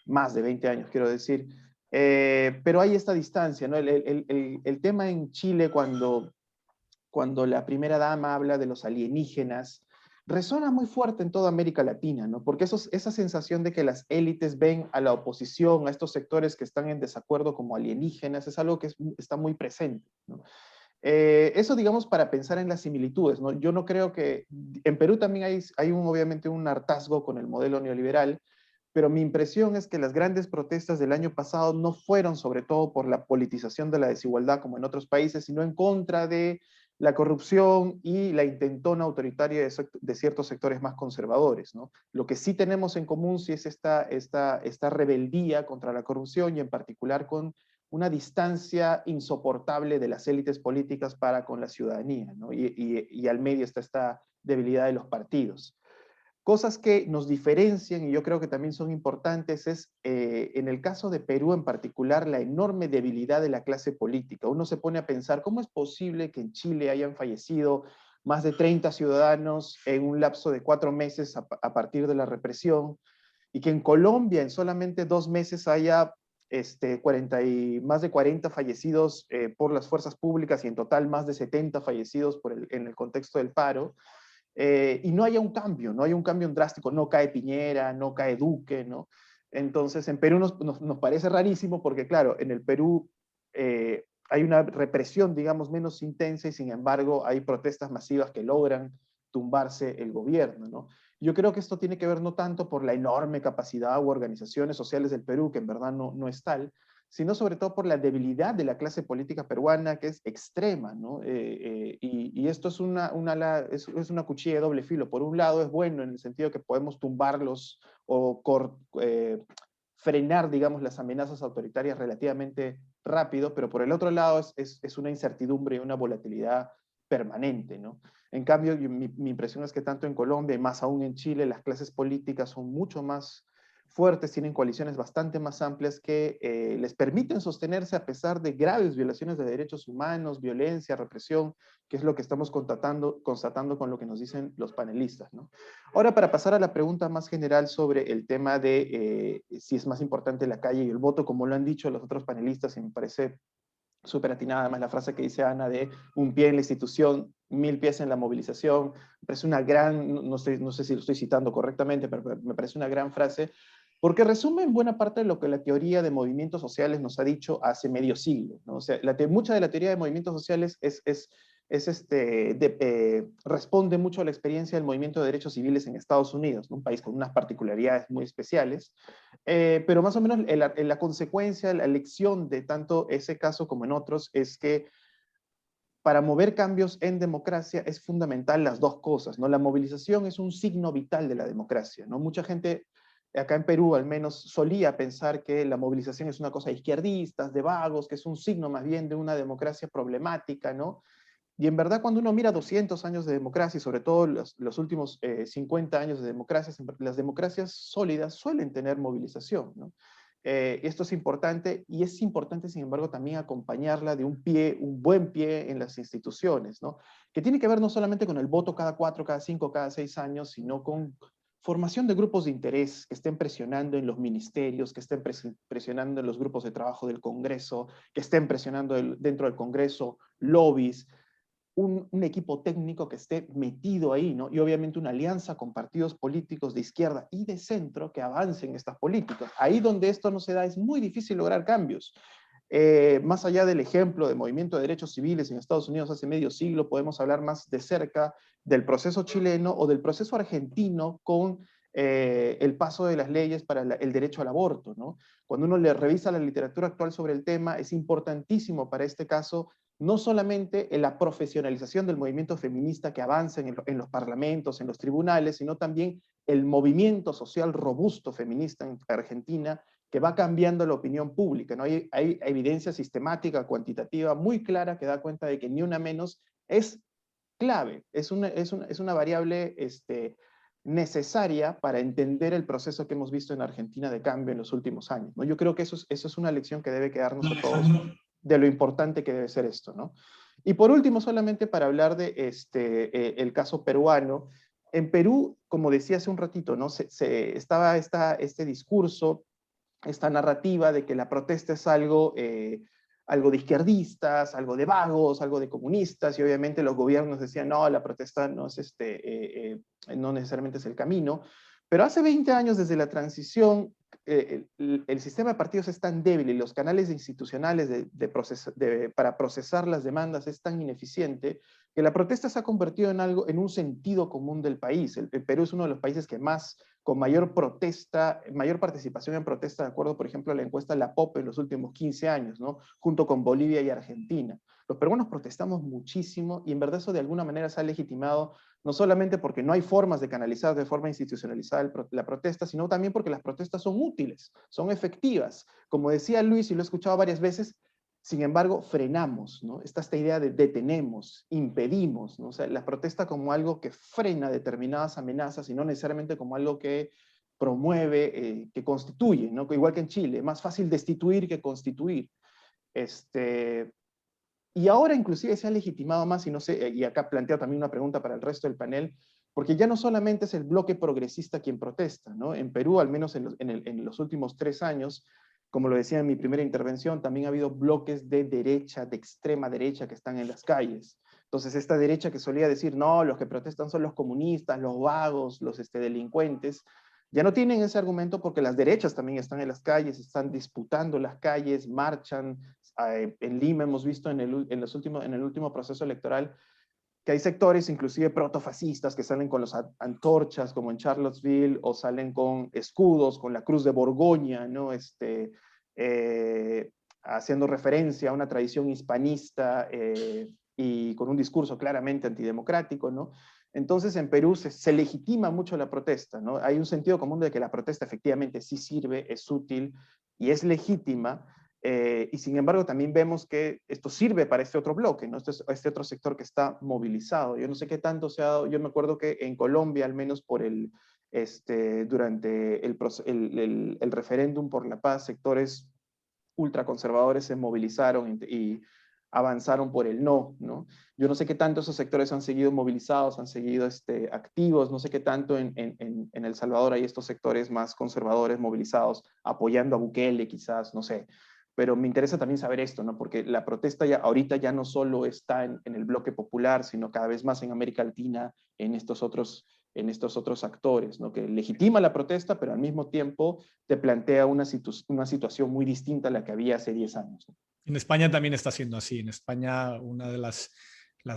más de 20 años quiero decir, pero hay esta distancia, ¿no? El tema en Chile cuando la primera dama habla de los alienígenas, resuena muy fuerte en toda América Latina, ¿no? Porque esa sensación de que las élites ven a la oposición, a estos sectores que están en desacuerdo como alienígenas, es algo que está muy presente, ¿no? Eso, digamos, para pensar en las similitudes, ¿no? Yo no creo que... En Perú también hay obviamente un hartazgo con el modelo neoliberal, pero mi impresión es que las grandes protestas del año pasado no fueron sobre todo por la politización de la desigualdad como en otros países, sino en contra de la corrupción y la intentona autoritaria de ciertos sectores más conservadores, ¿no? Lo que sí tenemos en común sí es esta rebeldía contra la corrupción y en particular con una distancia insoportable de las élites políticas para con la ciudadanía, ¿no? Y al medio está esta debilidad de los partidos. Cosas que nos diferencian y yo creo que también son importantes es, en el caso de Perú en particular, la enorme debilidad de la clase política. Uno se pone a pensar, ¿cómo es posible que en Chile hayan fallecido más de 30 ciudadanos en un lapso de 4 meses a partir de la represión? Y que en Colombia en solamente 2 meses haya más de 40 fallecidos por las fuerzas públicas y en total más de 70 fallecidos en el contexto del paro. Y no haya un cambio, no hay un cambio drástico, no cae Piñera, no cae Duque, ¿no? Entonces, en Perú nos parece rarísimo porque, claro, en el Perú hay una represión, digamos, menos intensa y, sin embargo, hay protestas masivas que logran tumbarse el gobierno, ¿no? Yo creo que esto tiene que ver no tanto por la enorme capacidad u organizaciones sociales del Perú, que en verdad no es tal, sino sobre todo por la debilidad de la clase política peruana, que es extrema, ¿no? Y esto es una cuchilla de doble filo. Por un lado es bueno en el sentido que podemos tumbarlos o frenar, digamos, las amenazas autoritarias relativamente rápido, pero por el otro lado es una incertidumbre y una volatilidad permanente, ¿no? En cambio, mi impresión es que tanto en Colombia y más aún en Chile, las clases políticas son mucho más fuertes, tienen coaliciones bastante más amplias que les permiten sostenerse a pesar de graves violaciones de derechos humanos, violencia, represión, que es lo que estamos constatando con lo que nos dicen los panelistas, ¿no? Ahora, para pasar a la pregunta más general sobre el tema de si es más importante la calle y el voto, como lo han dicho los otros panelistas, y me parece súper atinada además la frase que dice Ana de un pie en la institución, 1000 pies en la movilización, me parece una gran, no sé si lo estoy citando correctamente, pero me parece una gran frase, porque resume en buena parte lo que la teoría de movimientos sociales nos ha dicho hace medio siglo, ¿no? O sea, mucha de la teoría de movimientos sociales responde mucho a la experiencia del movimiento de derechos civiles en Estados Unidos, ¿no? Un país con unas particularidades muy especiales, pero más o menos la consecuencia, la lección de tanto ese caso como en otros es que para mover cambios en democracia es fundamental las dos cosas, ¿no? La movilización es un signo vital de la democracia, ¿no? Mucha gente, acá en Perú al menos, solía pensar que la movilización es una cosa de izquierdistas, de vagos, que es un signo más bien de una democracia problemática, ¿no? Y en verdad cuando uno mira 200 años de democracia, y sobre todo los últimos 50 años de democracia, las democracias sólidas suelen tener movilización, ¿no? Esto es importante y es importante, sin embargo, también acompañarla de un buen pie en las instituciones, ¿no? Que tiene que ver no solamente con el voto cada 4, cada 5, cada 6 años, sino con formación de grupos de interés que estén presionando en los ministerios, que estén presionando en los grupos de trabajo del Congreso, que estén presionando dentro del Congreso, lobbies, un equipo técnico que esté metido ahí, ¿no? Y obviamente una alianza con partidos políticos de izquierda y de centro que avancen estas políticas. Ahí donde esto no se da es muy difícil lograr cambios. Más allá del ejemplo de movimiento de derechos civiles en Estados Unidos hace medio siglo, podemos hablar más de cerca del proceso chileno o del proceso argentino con el paso de las leyes para el derecho al aborto, ¿no? Cuando uno le revisa la literatura actual sobre el tema, es importantísimo para este caso no solamente en la profesionalización del movimiento feminista que avanza en los parlamentos, en los tribunales, sino también el movimiento social robusto feminista en Argentina que va cambiando la opinión pública, ¿no? Hay evidencia sistemática, cuantitativa, muy clara que da cuenta de que ni una menos es clave, es una variable necesaria para entender el proceso que hemos visto en Argentina de cambio en los últimos años, ¿no? Yo creo que eso es una lección que debe quedarnos a todos de lo importante que debe ser esto, ¿no? Y por último, solamente para hablar de el caso peruano, en Perú, como decía hace un ratito, ¿no? Estaba este discurso, esta narrativa de que la protesta es algo de izquierdistas, algo de vagos, algo de comunistas, y obviamente los gobiernos decían, no, la protesta no es no necesariamente es el camino. Pero hace 20 años, desde la transición, el sistema de partidos es tan débil y los canales institucionales para procesar las demandas es tan ineficiente que la protesta se ha convertido en un sentido común del país. El Perú es uno de los países con mayor participación en protesta, de acuerdo, por ejemplo, a la encuesta de la POP en los últimos 15 años, ¿no? Junto con Bolivia y Argentina. Los peruanos protestamos muchísimo y en verdad eso de alguna manera se ha legitimado no solamente porque no hay formas de canalizar de forma institucionalizada la protesta, sino también porque las protestas son útiles, son efectivas. Como decía Luis, y lo he escuchado varias veces, sin embargo, frenamos, ¿no? Está esta idea de detenemos, impedimos, ¿no? O sea, la protesta como algo que frena determinadas amenazas y no necesariamente como algo que promueve, que constituye, ¿no? Igual que en Chile, más fácil destituir que constituir. Y ahora inclusive se ha legitimado más, y no sé, y acá planteo también una pregunta para el resto del panel, porque ya no solamente es el bloque progresista quien protesta, ¿no? En Perú, al menos en los últimos 3 años, como lo decía en mi primera intervención, también ha habido bloques de derecha, de extrema derecha, que están en las calles. Entonces, esta derecha que solía decir, no, los que protestan son los comunistas, los vagos, los delincuentes, ya no tienen ese argumento porque las derechas también están en las calles, están disputando las calles, marchan. En Lima hemos visto en el último proceso electoral que hay sectores inclusive protofascistas que salen con las antorchas, como en Charlottesville, o salen con escudos, con la Cruz de Borgoña, ¿no? Haciendo referencia a una tradición hispanista y con un discurso claramente antidemocrático, ¿no? Entonces en Perú se legitima mucho la protesta, ¿no? Hay un sentido común de que la protesta efectivamente sí sirve, es útil y es legítima, y sin embargo también vemos que esto sirve para este otro bloque, ¿no? Este otro sector que está movilizado. Yo no sé qué tanto se ha dado, yo me acuerdo que en Colombia, al menos durante el referéndum por la paz, sectores ultraconservadores se movilizaron y avanzaron por el no, ¿no? Yo no sé qué tanto esos sectores han seguido movilizados, han seguido activos, no sé qué tanto en El Salvador hay estos sectores más conservadores movilizados, apoyando a Bukele quizás, no sé. Pero me interesa también saber esto, ¿no? Porque la protesta ahorita ya no solo está en el bloque popular, sino cada vez más en América Latina, en estos otros actores, ¿no? Que legitima la protesta, pero al mismo tiempo te plantea una situación muy distinta a la que había hace 10 años, ¿no? En España también está siendo así. En España una de las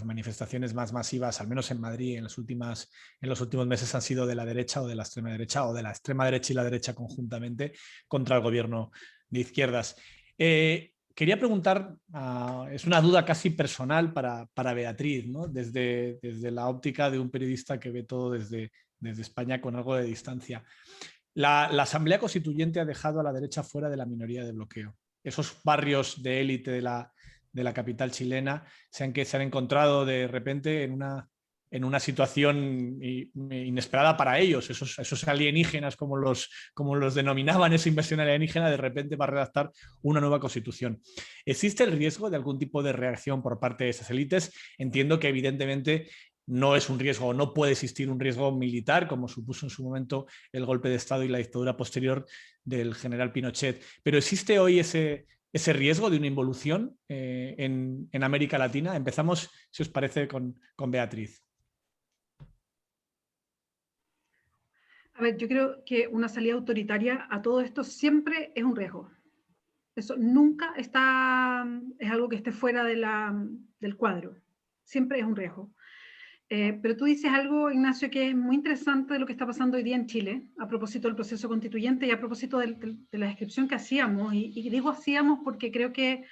manifestaciones más masivas, al menos en Madrid, en los últimos meses han sido de la derecha o de la extrema derecha, o de la extrema derecha y la derecha conjuntamente, contra el gobierno de izquierdas. Quería preguntar, es una duda casi personal para Beatriz, ¿no? Desde la óptica de un periodista que ve todo desde España con algo de distancia. La Asamblea Constituyente ha dejado a la derecha fuera de la minoría de bloqueo. Esos barrios de élite de la capital chilena se han encontrado de repente en una situación inesperada para ellos. Esos alienígenas, como los denominaban, esa inversión alienígena, de repente va a redactar una nueva constitución. ¿Existe el riesgo de algún tipo de reacción por parte de esas élites? Entiendo que evidentemente no es un riesgo, no puede existir un riesgo militar, como supuso en su momento el golpe de Estado y la dictadura posterior del general Pinochet. Pero ¿existe hoy ese ese riesgo de una involución en América Latina? Empezamos, si os parece, con Beatriz. A ver, yo creo que una salida autoritaria a todo esto siempre es un riesgo. Eso nunca es algo que esté fuera del cuadro. Siempre es un riesgo. Pero tú dices algo, Ignacio, que es muy interesante de lo que está pasando hoy día en Chile, a propósito del proceso constituyente y a propósito de la descripción que hacíamos. Y digo hacíamos porque creo que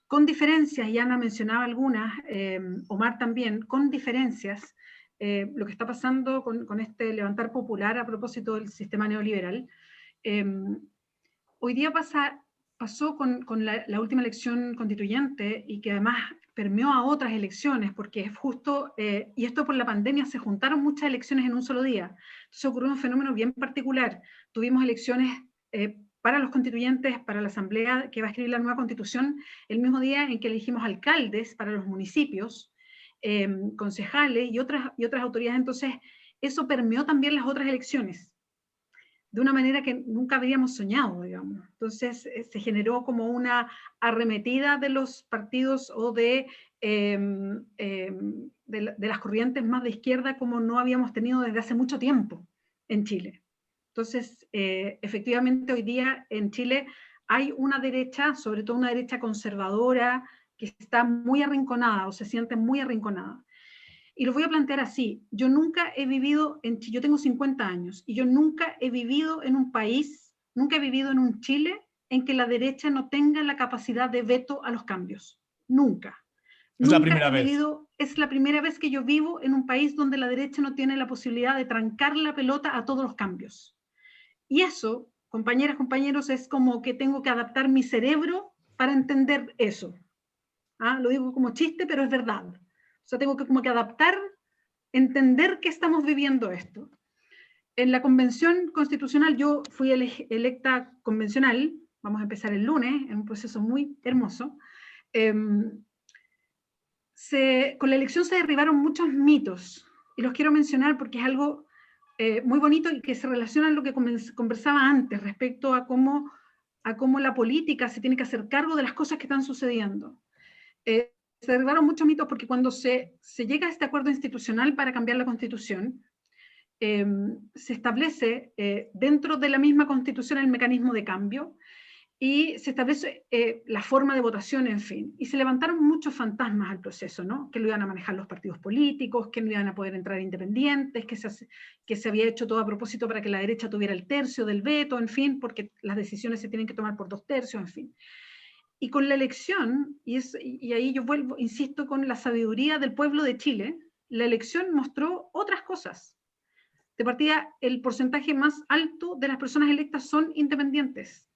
con diferencias, y Ana mencionaba algunas, Omar también, con diferencias, lo que está pasando con este levantar popular a propósito del sistema neoliberal. Hoy día pasó con la última elección constituyente y que además permeó a otras elecciones, porque es justo, y esto por la pandemia, se juntaron muchas elecciones en un solo día. Entonces ocurrió un fenómeno bien particular. Tuvimos elecciones para los constituyentes, para la asamblea que va a escribir la nueva constitución, el mismo día en que elegimos alcaldes para los municipios, concejales y otras autoridades. Entonces eso permeó también las otras elecciones de una manera que nunca habríamos soñado, digamos. Entonces se generó como una arremetida de los partidos o de las corrientes más de izquierda como no habíamos tenido desde hace mucho tiempo en Chile. Entonces, efectivamente, hoy día en Chile hay una derecha, sobre todo una derecha conservadora, que está muy arrinconada o se siente muy arrinconada. Y lo voy a plantear así, yo nunca he vivido en Chile, yo tengo 50 años, y yo nunca he vivido en un país, nunca he vivido en un Chile en que la derecha no tenga la capacidad de veto a los cambios. Nunca. Es la primera vez. Es la primera vez que yo vivo en un país donde la derecha no tiene la posibilidad de trancar la pelota a todos los cambios. Y eso, compañeras, compañeros, es como que tengo que adaptar mi cerebro para entender eso. ¿Ah? Lo digo como chiste, pero es verdad. O sea, tengo que como que adaptar, entender que estamos viviendo esto. En la convención constitucional, yo fui electa convencional, vamos a empezar el lunes, en un proceso muy hermoso. Con la elección se derribaron muchos mitos, y los quiero mencionar porque es algo muy bonito y que se relaciona a lo que conversaba antes respecto a cómo la política se tiene que hacer cargo de las cosas que están sucediendo. Se derribaron muchos mitos porque cuando se llega a este acuerdo institucional para cambiar la Constitución, se establece dentro de la misma Constitución el mecanismo de cambio y se establece la forma de votación, en fin. Y se levantaron muchos fantasmas al proceso, ¿no? Que lo iban a manejar los partidos políticos, que no iban a poder entrar independientes, que se había hecho todo a propósito para que la derecha tuviera el tercio del veto, en fin, porque las decisiones se tienen que tomar por 2 tercios, en fin. Y con la elección, y ahí yo vuelvo, insisto, con la sabiduría del pueblo de Chile, la elección mostró otras cosas. De partida, el porcentaje más alto de las personas electas son independientes.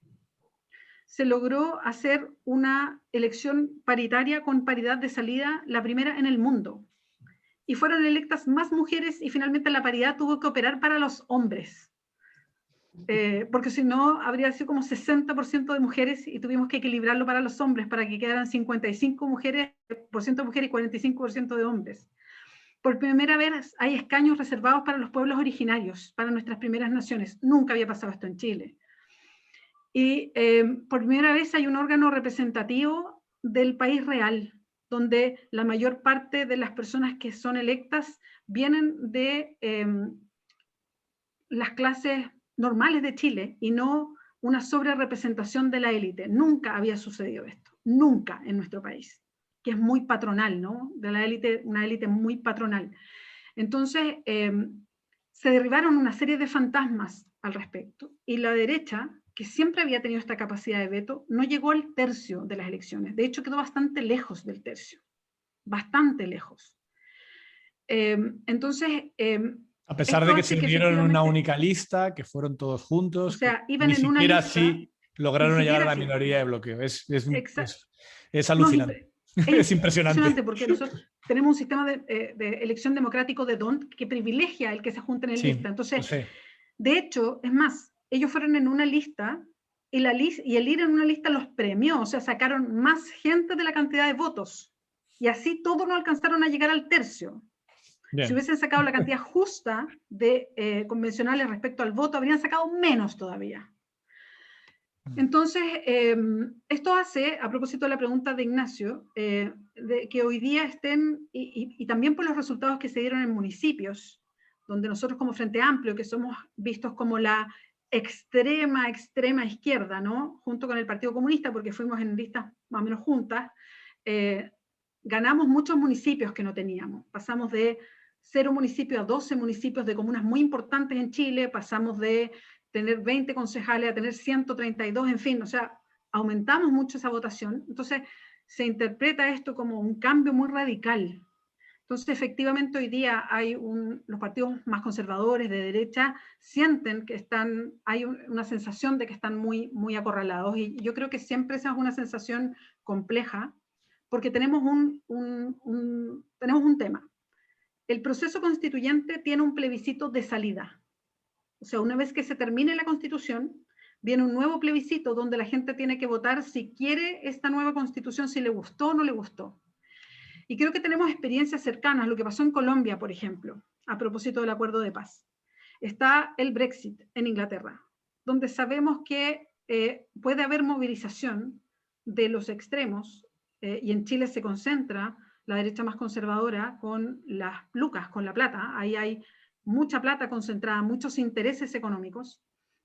Se logró hacer una elección paritaria con paridad de salida, la primera en el mundo. Y fueron electas más mujeres y finalmente la paridad tuvo que operar para los hombres. Porque si no, habría sido como 60% de mujeres y tuvimos que equilibrarlo para los hombres para que quedaran 55% mujeres y 45% de hombres. Por primera vez hay escaños reservados para los pueblos originarios, para nuestras primeras naciones. Nunca había pasado esto en Chile. Y por primera vez hay un órgano representativo del país real, donde la mayor parte de las personas que son electas vienen de las clases normales de Chile y no una sobrerepresentación de la élite. Nunca había sucedido esto, nunca en nuestro país, que es muy patronal, ¿no? De la élite, una élite muy patronal. Entonces, se derribaron una serie de fantasmas al respecto y la derecha, que siempre había tenido esta capacidad de veto, no llegó al tercio de las elecciones. De hecho, quedó bastante lejos del tercio, bastante lejos. Entonces, a pesar de que se unieron en una única lista, que fueron todos juntos, o sea, iban ni en una siquiera lista, así lograron llegar a la minoría de bloqueo. Es alucinante. No, es impresionante. Porque nosotros tenemos un sistema de elección democrático de DONT que privilegia el que se junten en lista. Entonces, de hecho, es más, ellos fueron en una lista y el ir en una lista los premió, o sea, sacaron más gente de la cantidad de votos. Y así todos no alcanzaron a llegar al tercio. Bien. Si hubiesen sacado la cantidad justa de convencionales respecto al voto, habrían sacado menos todavía. Entonces, esto hace, a propósito de la pregunta de Ignacio, de que hoy día estén, y también por los resultados que se dieron en municipios, donde nosotros como Frente Amplio, que somos vistos como la extrema izquierda, ¿no? Junto con el Partido Comunista, porque fuimos en listas más o menos juntas, ganamos muchos municipios que no teníamos. Pasamos de 0 municipios a 12 municipios de comunas muy importantes en Chile, pasamos de tener 20 concejales a tener 132, en fin, o sea, aumentamos mucho esa votación. Entonces, se interpreta esto como un cambio muy radical. Entonces, efectivamente, hoy día hay los partidos más conservadores de derecha sienten que hay una sensación de que están muy, muy acorralados, y yo creo que siempre esa es una sensación compleja, porque tenemos tenemos un tema. El proceso constituyente tiene un plebiscito de salida. O sea, una vez que se termine la Constitución, viene un nuevo plebiscito donde la gente tiene que votar si quiere esta nueva Constitución, si le gustó o no le gustó. Y creo que tenemos experiencias cercanas, lo que pasó en Colombia, por ejemplo, a propósito del acuerdo de paz. Está el Brexit en Inglaterra, donde sabemos que puede haber movilización de los extremos, y en Chile se concentra la derecha más conservadora con las lucas, con la plata. Ahí hay mucha plata concentrada, muchos intereses económicos.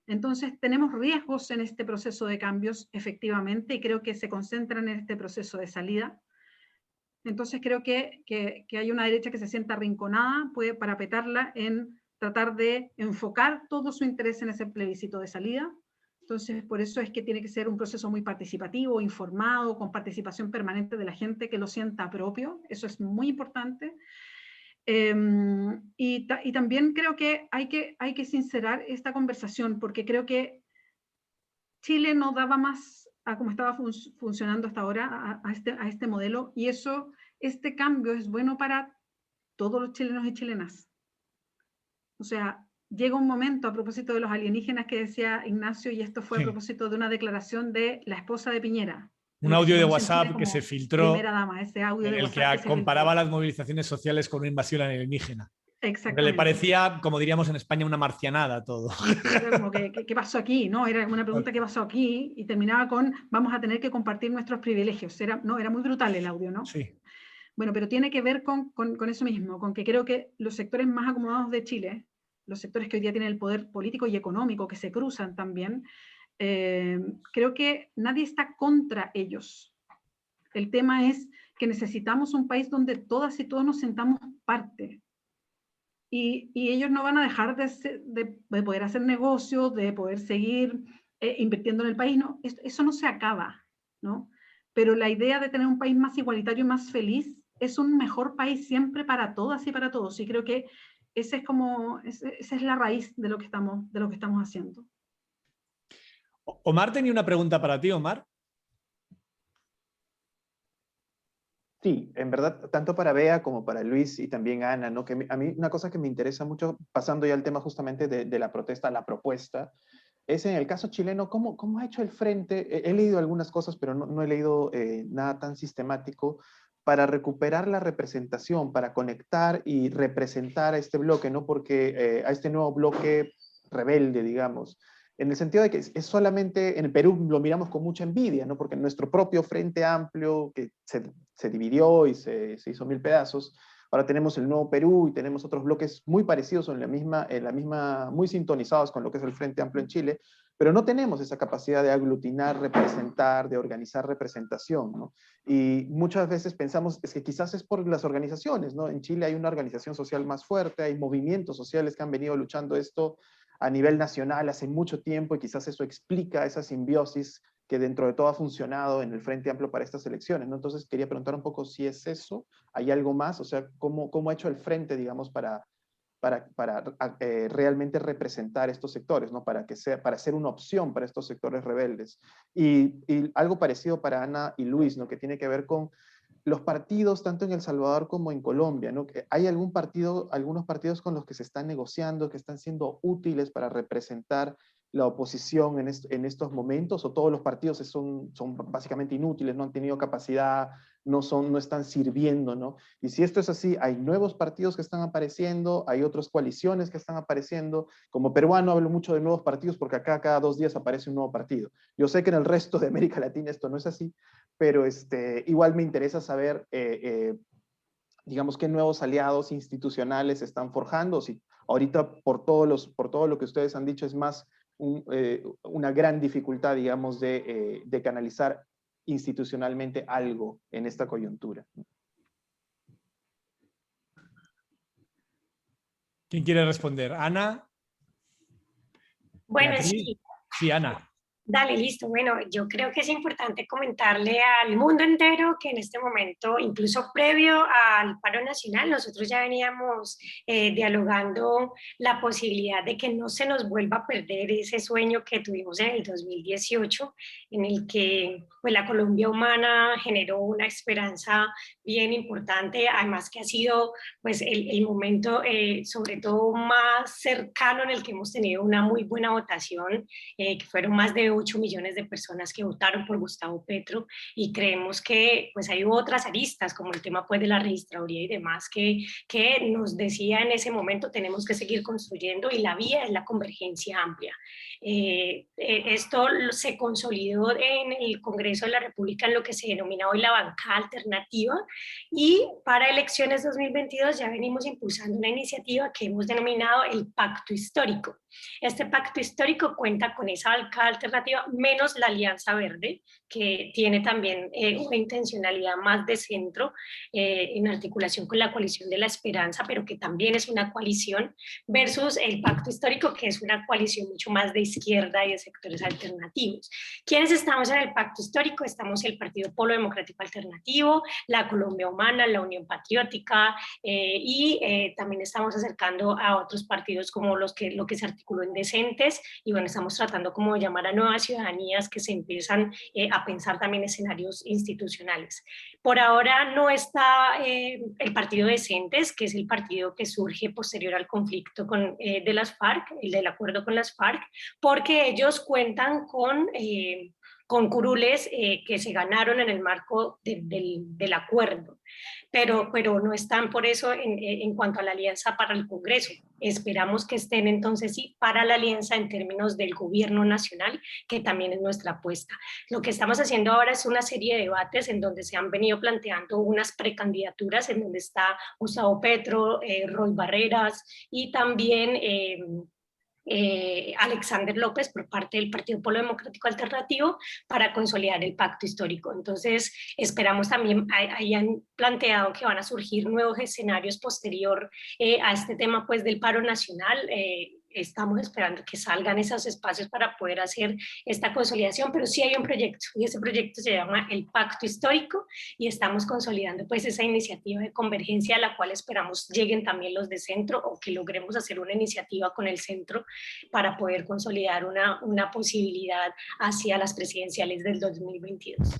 Entonces tenemos riesgos en este proceso de cambios, efectivamente, y creo que se concentran en este proceso de salida. Entonces creo que hay una derecha que se sienta arrinconada, puede parapetarla en tratar de enfocar todo su interés en ese plebiscito de salida. Entonces, por eso es que tiene que ser un proceso muy participativo, informado, con participación permanente de la gente que lo sienta propio. Eso es muy importante. Y también creo que hay que sincerar esta conversación, porque creo que Chile no daba más a cómo estaba funcionando hasta ahora, a este modelo, y este cambio es bueno para todos los chilenos y chilenas. O sea, llega un momento, a propósito de los alienígenas que decía Ignacio, y esto fue a propósito de una declaración de la esposa de Piñera. Un audio de WhatsApp que se filtró, primera dama, ese audio en de el WhatsApp que comparaba las movilizaciones sociales con una invasión alienígena. Exactamente. Le parecía, como diríamos en España, una marcianada todo. Era como, ¿qué pasó aquí? ¿No? Era una pregunta, ¿qué pasó aquí? Y terminaba con, vamos a tener que compartir nuestros privilegios. Era muy brutal el audio, ¿no? Sí. Bueno, pero tiene que ver con eso mismo, con que creo que los sectores más acomodados de Chile, los sectores que hoy día tienen el poder político y económico, que se cruzan también, creo que nadie está contra ellos. El tema es que necesitamos un país donde todas y todos nos sentamos parte. Y ellos no van a dejar de poder hacer negocios, de poder seguir invirtiendo en el país. No, eso no se acaba, ¿no? Pero la idea de tener un país más igualitario y más feliz es un mejor país siempre para todas y para todos. Y creo que esa es la raíz de lo que estamos haciendo. Omar tenía una pregunta para ti, Omar. Sí, en verdad, tanto para Bea como para Luis y también Ana, ¿no? Que a mí una cosa que me interesa mucho, pasando ya al tema justamente de la protesta, la propuesta, es en el caso chileno, ¿cómo ha hecho el Frente? He leído algunas cosas, pero no he leído nada tan sistemático para recuperar la representación, para conectar y representar a este bloque, ¿no? Porque a este nuevo bloque rebelde, digamos, en el sentido de que es solamente, en el Perú lo miramos con mucha envidia, ¿no? Porque nuestro propio Frente Amplio, que se dividió y se hizo 1000 pedazos, ahora tenemos el Nuevo Perú y tenemos otros bloques muy parecidos, en la misma, muy sintonizados con lo que es el Frente Amplio en Chile, pero no tenemos esa capacidad de aglutinar, representar, de organizar representación, ¿no? Y muchas veces pensamos, es que quizás es por las organizaciones, ¿no? En Chile hay una organización social más fuerte, hay movimientos sociales que han venido luchando esto a nivel nacional hace mucho tiempo, y quizás eso explica esa simbiosis que dentro de todo ha funcionado en el Frente Amplio para estas elecciones, ¿no? Entonces quería preguntar un poco si es eso, ¿hay algo más? O sea, ¿cómo ha hecho el Frente, digamos, para realmente representar estos sectores, ¿no? Para ser una opción para estos sectores rebeldes? Y algo parecido para Ana y Luis, ¿no? Que tiene que ver con los partidos, tanto en El Salvador como en Colombia, ¿no? ¿Hay algunos partidos con los que se están negociando, que están siendo útiles para representar la oposición en estos momentos, o todos los partidos son básicamente inútiles, no han tenido capacidad, no están sirviendo, ¿no? Y si esto es así, hay nuevos partidos que están apareciendo, hay otras coaliciones que están apareciendo. Como peruano hablo mucho de nuevos partidos porque acá cada 2 días aparece un nuevo partido. Yo sé que en el resto de América Latina esto no es así, pero igual me interesa saber, digamos, qué nuevos aliados institucionales se están forjando. Si ahorita por todo lo que ustedes han dicho es más una gran dificultad, digamos, de canalizar institucionalmente algo en esta coyuntura. ¿Quién quiere responder? ¿Ana? Bueno, ¿Beatriz? sí. Sí, Ana. Dale, listo. Bueno, yo creo que es importante comentarle al mundo entero que en este momento, incluso previo al paro nacional, nosotros ya veníamos dialogando la posibilidad de que no se nos vuelva a perder ese sueño que tuvimos en el 2018, en el que pues, la Colombia humana generó una esperanza bien importante, además que ha sido pues, el momento sobre todo más cercano en el que hemos tenido una muy buena votación, que fueron más de 8 millones de personas que votaron por Gustavo Petro, y creemos que pues hay otras aristas como el tema pues de la registraduría y demás que nos decía en ese momento tenemos que seguir construyendo, y la vía es la convergencia amplia. Esto se consolidó en el Congreso de la República en lo que se denomina hoy la bancada alternativa, y para elecciones 2022 ya venimos impulsando una iniciativa que hemos denominado el Pacto Histórico. Este pacto histórico cuenta con esa bancada alternativa, menos la Alianza Verde, que tiene también una intencionalidad más de centro en articulación con la coalición de la esperanza, pero que también es una coalición, versus el pacto histórico, que es una coalición mucho más de izquierda y de sectores alternativos. ¿Quiénes estamos en el pacto histórico? Estamos el Partido Polo Democrático Alternativo, la Colombia Humana, la Unión Patriótica, y también estamos acercando a otros partidos como lo que se articuló en Decentes, y bueno, estamos tratando como de llamar a nuevas ciudadanías que se empiezan a pensar también escenarios institucionales. Por ahora no está el partido Decentes, que es el partido que surge posterior al conflicto de las FARC, el del acuerdo con las FARC, porque ellos cuentan con curules que se ganaron en el marco del acuerdo, pero no están por eso en cuanto a la alianza para el Congreso. Esperamos que estén entonces sí para la alianza en términos del gobierno nacional, que también es nuestra apuesta. Lo que estamos haciendo ahora es una serie de debates en donde se han venido planteando unas precandidaturas, en donde está Gustavo Petro, Roy Barreras y también Alexander López por parte del Partido Polo Democrático Alternativo para consolidar el pacto histórico. Entonces esperamos también, hayan planteado que van a surgir nuevos escenarios posterior a este tema pues del paro nacional. Estamos esperando que salgan esos espacios para poder hacer esta consolidación, pero sí hay un proyecto, y ese proyecto se llama el Pacto Histórico, y estamos consolidando pues esa iniciativa de convergencia a la cual esperamos lleguen también los de centro, o que logremos hacer una iniciativa con el centro para poder consolidar una posibilidad hacia las presidenciales del 2022.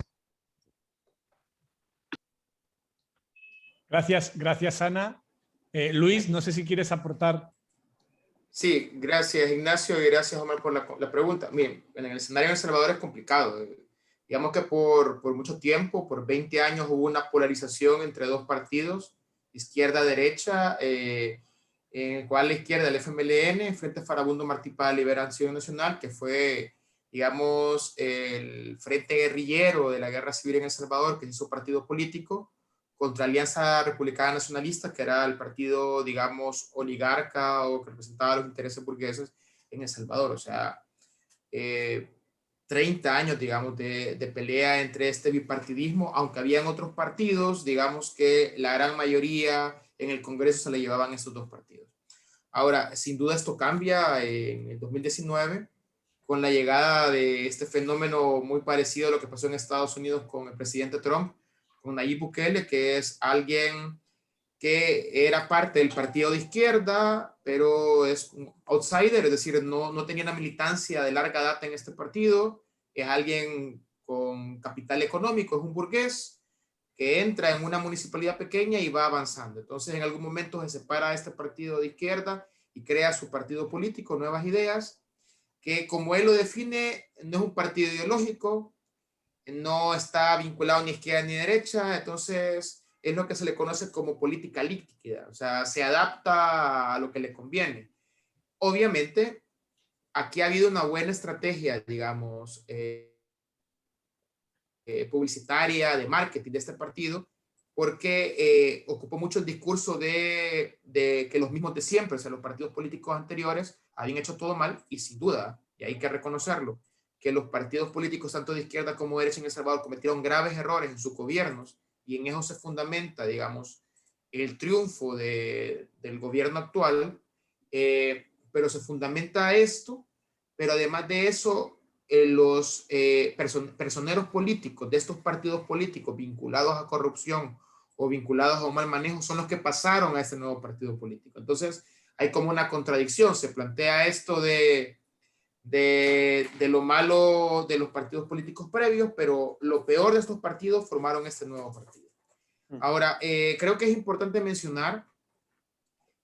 Gracias Ana. Luis, no sé si quieres aportar. Sí, gracias Ignacio y gracias Omar por la pregunta. Miren, en el escenario de El Salvador es complicado. Digamos que por mucho tiempo, por 20 años, hubo una polarización entre dos partidos, izquierda-derecha, en el cual la izquierda, el FMLN, Frente Farabundo Martí para la Liberación Nacional, que fue, digamos, el frente guerrillero de la guerra civil en El Salvador, que se hizo partido político, contra Alianza Republicana Nacionalista, que era el partido, digamos, oligarca o que representaba los intereses burgueses en El Salvador. O sea, 30 años, digamos, de pelea entre este bipartidismo, aunque habían otros partidos, digamos que la gran mayoría en el Congreso se le llevaban estos dos partidos. Ahora, sin duda esto cambia en el 2019, con la llegada de este fenómeno muy parecido a lo que pasó en Estados Unidos con el presidente Trump, con Nayib Bukele, que es alguien que era parte del partido de izquierda, pero es un outsider, es decir, no tenía una militancia de larga data en este partido, es alguien con capital económico, es un burgués que entra en una municipalidad pequeña y va avanzando. Entonces, en algún momento se separa de este partido de izquierda y crea su partido político, Nuevas Ideas, que, como él lo define, no es un partido ideológico, no está vinculado ni izquierda ni derecha, entonces es lo que se le conoce como política líquida, o sea, se adapta a lo que le conviene. Obviamente, aquí ha habido una buena estrategia, digamos, publicitaria, de marketing de este partido, porque ocupó mucho el discurso de que los mismos de siempre, o sea, los partidos políticos anteriores, habían hecho todo mal, y sin duda, y hay que reconocerlo, que los partidos políticos, tanto de izquierda como de derecha en El Salvador, cometieron graves errores en sus gobiernos, y en eso se fundamenta, digamos, el triunfo del gobierno actual, pero se fundamenta esto, pero además de eso, los personeros políticos de estos partidos políticos vinculados a corrupción o vinculados a un mal manejo son los que pasaron a este nuevo partido político. Entonces, hay como una contradicción. Se plantea esto de lo malo de los partidos políticos previos, pero lo peor de estos partidos formaron este nuevo partido. Ahora, creo que es importante mencionar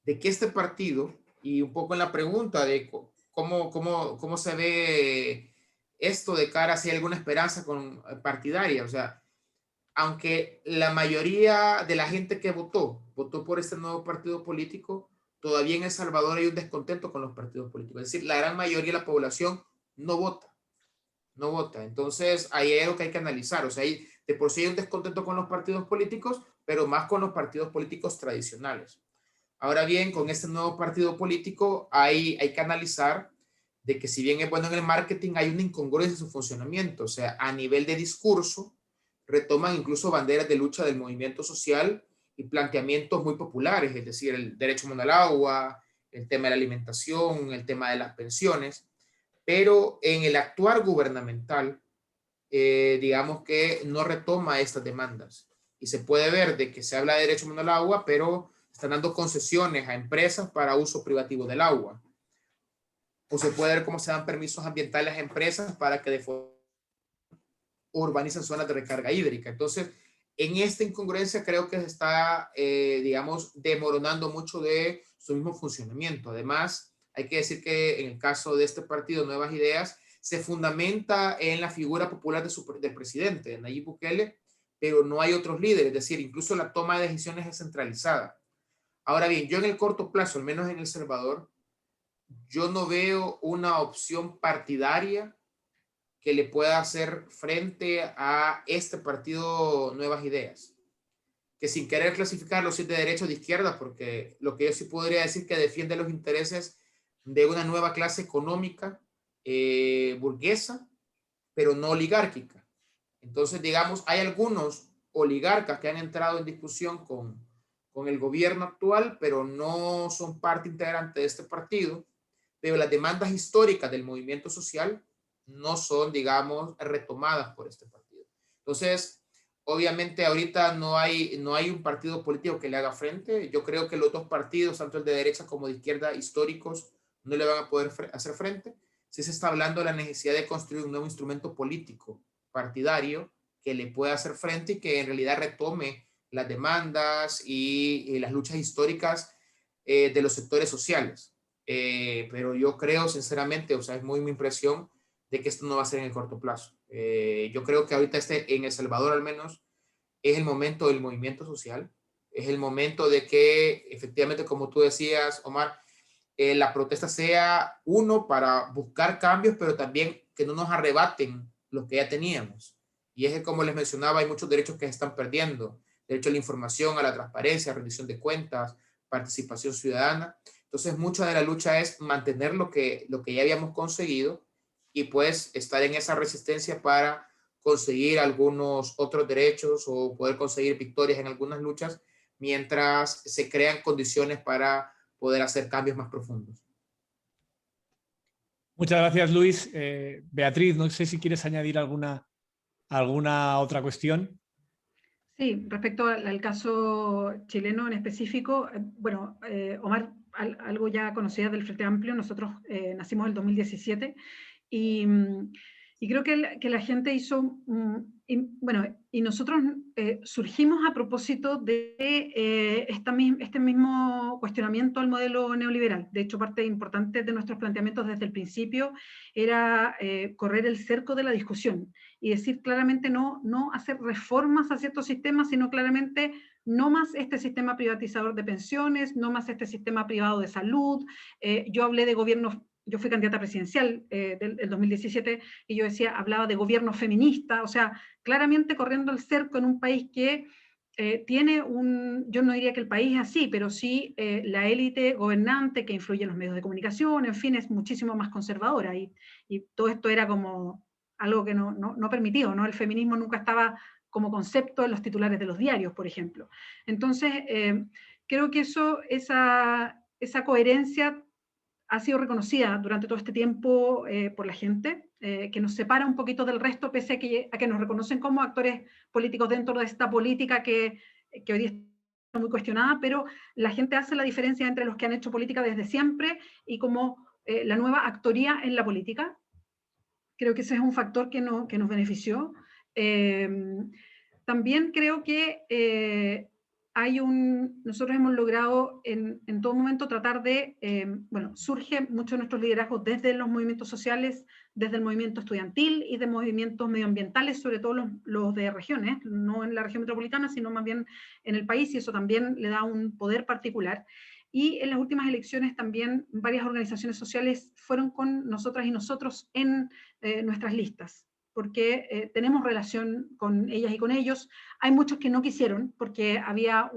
de que este partido, y un poco en la pregunta de cómo se ve esto de cara a si hay alguna esperanza partidaria, o sea, aunque la mayoría de la gente que votó por este nuevo partido político, todavía en El Salvador hay un descontento con los partidos políticos. Es decir, la gran mayoría de la población no vota. No vota. Entonces, ahí hay algo que hay que analizar. O sea, de por sí hay un descontento con los partidos políticos, pero más con los partidos políticos tradicionales. Ahora bien, con este nuevo partido político hay que analizar de que, si bien es bueno en el marketing, hay una incongruencia en su funcionamiento. O sea, a nivel de discurso, retoman incluso banderas de lucha del movimiento social y planteamientos muy populares, es decir, el derecho al agua, el tema de la alimentación, el tema de las pensiones, pero en el actuar gubernamental, digamos que no retoma estas demandas. Y se puede ver de que se habla de derecho al agua, pero están dando concesiones a empresas para uso privativo del agua. O se puede ver cómo se dan permisos ambientales a empresas para que urbanizan zonas de recarga hídrica. Entonces, en esta incongruencia creo que se está, digamos, desmoronando mucho de su mismo funcionamiento. Además, hay que decir que en el caso de este partido Nuevas Ideas, se fundamenta en la figura popular del presidente, de Nayib Bukele, pero no hay otros líderes, es decir, incluso la toma de decisiones es centralizada. Ahora bien, yo en el corto plazo, al menos en El Salvador, yo no veo una opción partidaria que le pueda hacer frente a este partido Nuevas Ideas, que sin querer clasificarlo si es de derecha o de izquierda, porque lo que yo sí podría decir que defiende los intereses de una nueva clase económica burguesa, pero no oligárquica. Entonces, digamos, hay algunos oligarcas que han entrado en discusión con el gobierno actual, pero no son parte integrante de este partido, pero las demandas históricas del movimiento social no son, digamos, retomadas por este partido. Entonces, obviamente ahorita no hay un partido político que le haga frente. Yo creo que los dos partidos, tanto el de derecha como de izquierda, históricos, no le van a poder hacer frente. Sí se está hablando de la necesidad de construir un nuevo instrumento político partidario que le pueda hacer frente y que en realidad retome las demandas y las luchas históricas de los sectores sociales. Pero yo creo sinceramente, o sea, es muy mi impresión de que esto no va a ser en el corto plazo. Yo creo que ahorita en El Salvador al menos es el momento del movimiento social, es el momento de que efectivamente, como tú decías, Omar, la protesta sea uno para buscar cambios, pero también que no nos arrebaten lo que ya teníamos. Y es que, como les mencionaba, hay muchos derechos que se están perdiendo. Derecho a la información, a la transparencia, rendición de cuentas, participación ciudadana. Entonces, mucha de la lucha es mantener lo que ya habíamos conseguido y pues estar en esa resistencia para conseguir algunos otros derechos o poder conseguir victorias en algunas luchas mientras se crean condiciones para poder hacer cambios más profundos. Muchas gracias, Luis. Beatriz, no sé si quieres añadir alguna otra cuestión. Sí, respecto al caso chileno en específico, bueno, Omar, algo ya conocía del Frente Amplio. Nosotros nacimos en el 2017 y Y creo que la gente hizo, y nosotros surgimos a propósito de este mismo cuestionamiento al modelo neoliberal. De hecho, parte importante de nuestros planteamientos desde el principio era correr el cerco de la discusión y decir claramente no hacer reformas a ciertos sistemas, sino claramente no más este sistema privatizador de pensiones, no más este sistema privado de salud. Yo hablé de gobiernos. Yo fui candidata presidencial del 2017 y yo hablaba de gobierno feminista, o sea, claramente corriendo el cerco en un país que tiene yo no diría que el país es así, pero sí la élite gobernante que influye en los medios de comunicación, en fin, es muchísimo más conservadora y todo esto era como algo que no permitido, ¿no? El feminismo nunca estaba como concepto en los titulares de los diarios, por ejemplo. Entonces, creo que esa coherencia ha sido reconocida durante todo este tiempo por la gente, que nos separa un poquito del resto, pese a que nos reconocen como actores políticos dentro de esta política que hoy día está muy cuestionada, pero la gente hace la diferencia entre los que han hecho política desde siempre y como la nueva actoría en la política. Creo que ese es un factor que nos benefició. También creo que nosotros hemos logrado en todo momento tratar de, surge mucho de nuestros liderazgos desde los movimientos sociales, desde el movimiento estudiantil y de movimientos medioambientales, sobre todo los de regiones, no en la región metropolitana, sino más bien en el país, y eso también le da un poder particular. Y en las últimas elecciones también varias organizaciones sociales fueron con nosotras y nosotros en nuestras listas, porque tenemos relación con ellas y con ellos. Hay muchos que no quisieron, porque había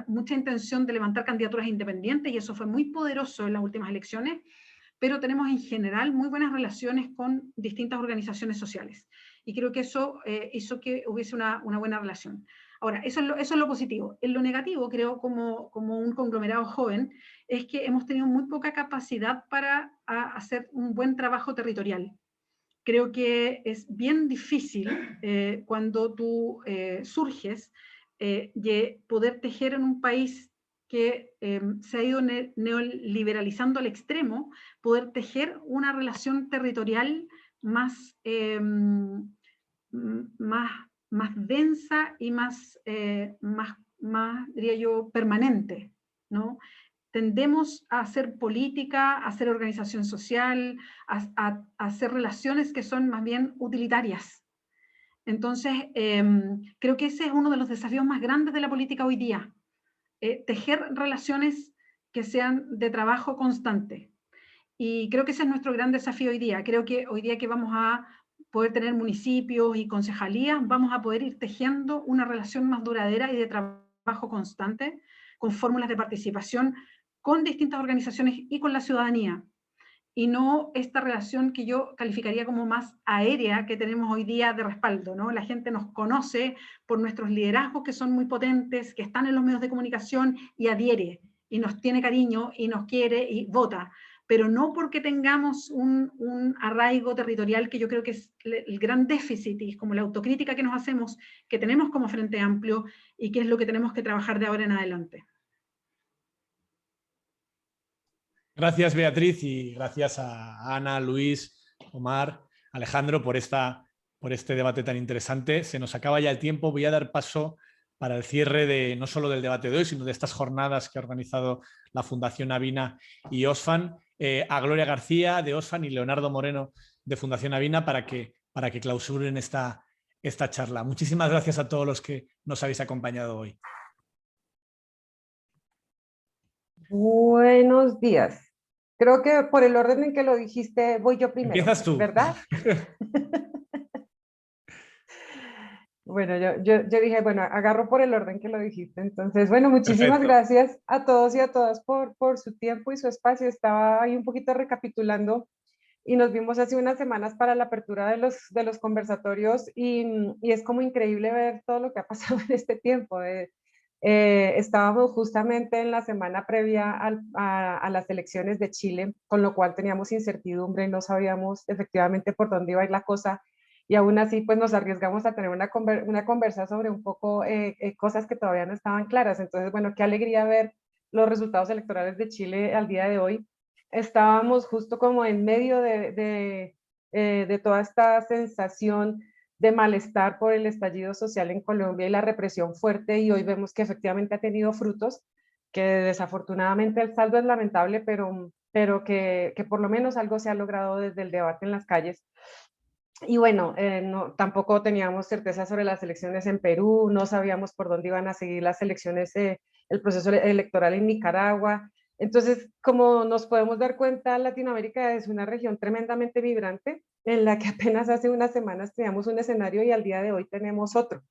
mucha intención de levantar candidaturas independientes, y eso fue muy poderoso en las últimas elecciones, pero tenemos en general muy buenas relaciones con distintas organizaciones sociales. Y creo que eso hizo que hubiese una buena relación. Ahora, eso es lo positivo. En lo negativo, creo, como un conglomerado joven, es que hemos tenido muy poca capacidad para hacer un buen trabajo territorial. Creo que es bien difícil cuando tú surges poder tejer en un país que se ha ido neoliberalizando al extremo, poder tejer una relación territorial más densa y más, diría yo, permanente, ¿no? Tendemos a hacer política, a hacer organización social, a hacer relaciones que son más bien utilitarias. Entonces, creo que ese es uno de los desafíos más grandes de la política hoy día, tejer relaciones que sean de trabajo constante. Y creo que ese es nuestro gran desafío hoy día. Creo que hoy día que vamos a poder tener municipios y concejalías, vamos a poder ir tejiendo una relación más duradera y de trabajo constante, con fórmulas de participación con distintas organizaciones y con la ciudadanía, y no esta relación que yo calificaría como más aérea que tenemos hoy día de respaldo, ¿no? La gente nos conoce por nuestros liderazgos que son muy potentes, que están en los medios de comunicación y adhiere, y nos tiene cariño, y nos quiere, y vota, pero no porque tengamos un arraigo territorial, que yo creo que es el gran déficit, y es como la autocrítica que nos hacemos, que tenemos como Frente Amplio, y que es lo que tenemos que trabajar de ahora en adelante. Gracias, Beatriz, y gracias a Ana, Luis, Omar, Alejandro por este debate tan interesante. Se nos acaba ya el tiempo. Voy a dar paso para el cierre no solo del debate de hoy, sino de estas jornadas que ha organizado la Fundación Avina y Oxfam, a Gloria García de Oxfam y Leonardo Moreno de Fundación Avina para que clausuren esta charla. Muchísimas gracias a todos los que nos habéis acompañado hoy. Buenos días. Creo que por el orden en que lo dijiste, voy yo primero. Empiezas tú. ¿Verdad? Bueno, yo dije, bueno, agarro por el orden que lo dijiste. Entonces, bueno, muchísimas Perfecto. gracias a todos y a todas por su tiempo y su espacio. Estaba ahí un poquito recapitulando y nos vimos hace unas semanas para la apertura de los conversatorios y es como increíble ver todo lo que ha pasado en este tiempo. Estábamos justamente en la semana previa a las elecciones de Chile, con lo cual teníamos incertidumbre y no sabíamos efectivamente por dónde iba a ir la cosa, y aún así pues nos arriesgamos a tener una conversa sobre un poco cosas que todavía no estaban claras. Entonces, bueno, qué alegría ver los resultados electorales de Chile al día de hoy. Estábamos justo como en medio de de toda esta sensación de malestar por el estallido social en Colombia y la represión fuerte, y hoy vemos que efectivamente ha tenido frutos, que desafortunadamente el saldo es lamentable, pero que por lo menos algo se ha logrado desde el debate en las calles. Y bueno, no, tampoco teníamos certeza sobre las elecciones en Perú, no sabíamos por dónde iban a seguir las elecciones, el proceso electoral en Nicaragua. Entonces, como nos podemos dar cuenta, Latinoamérica es una región tremendamente vibrante, en la que apenas hace unas semanas teníamos un escenario y al día de hoy tenemos otro.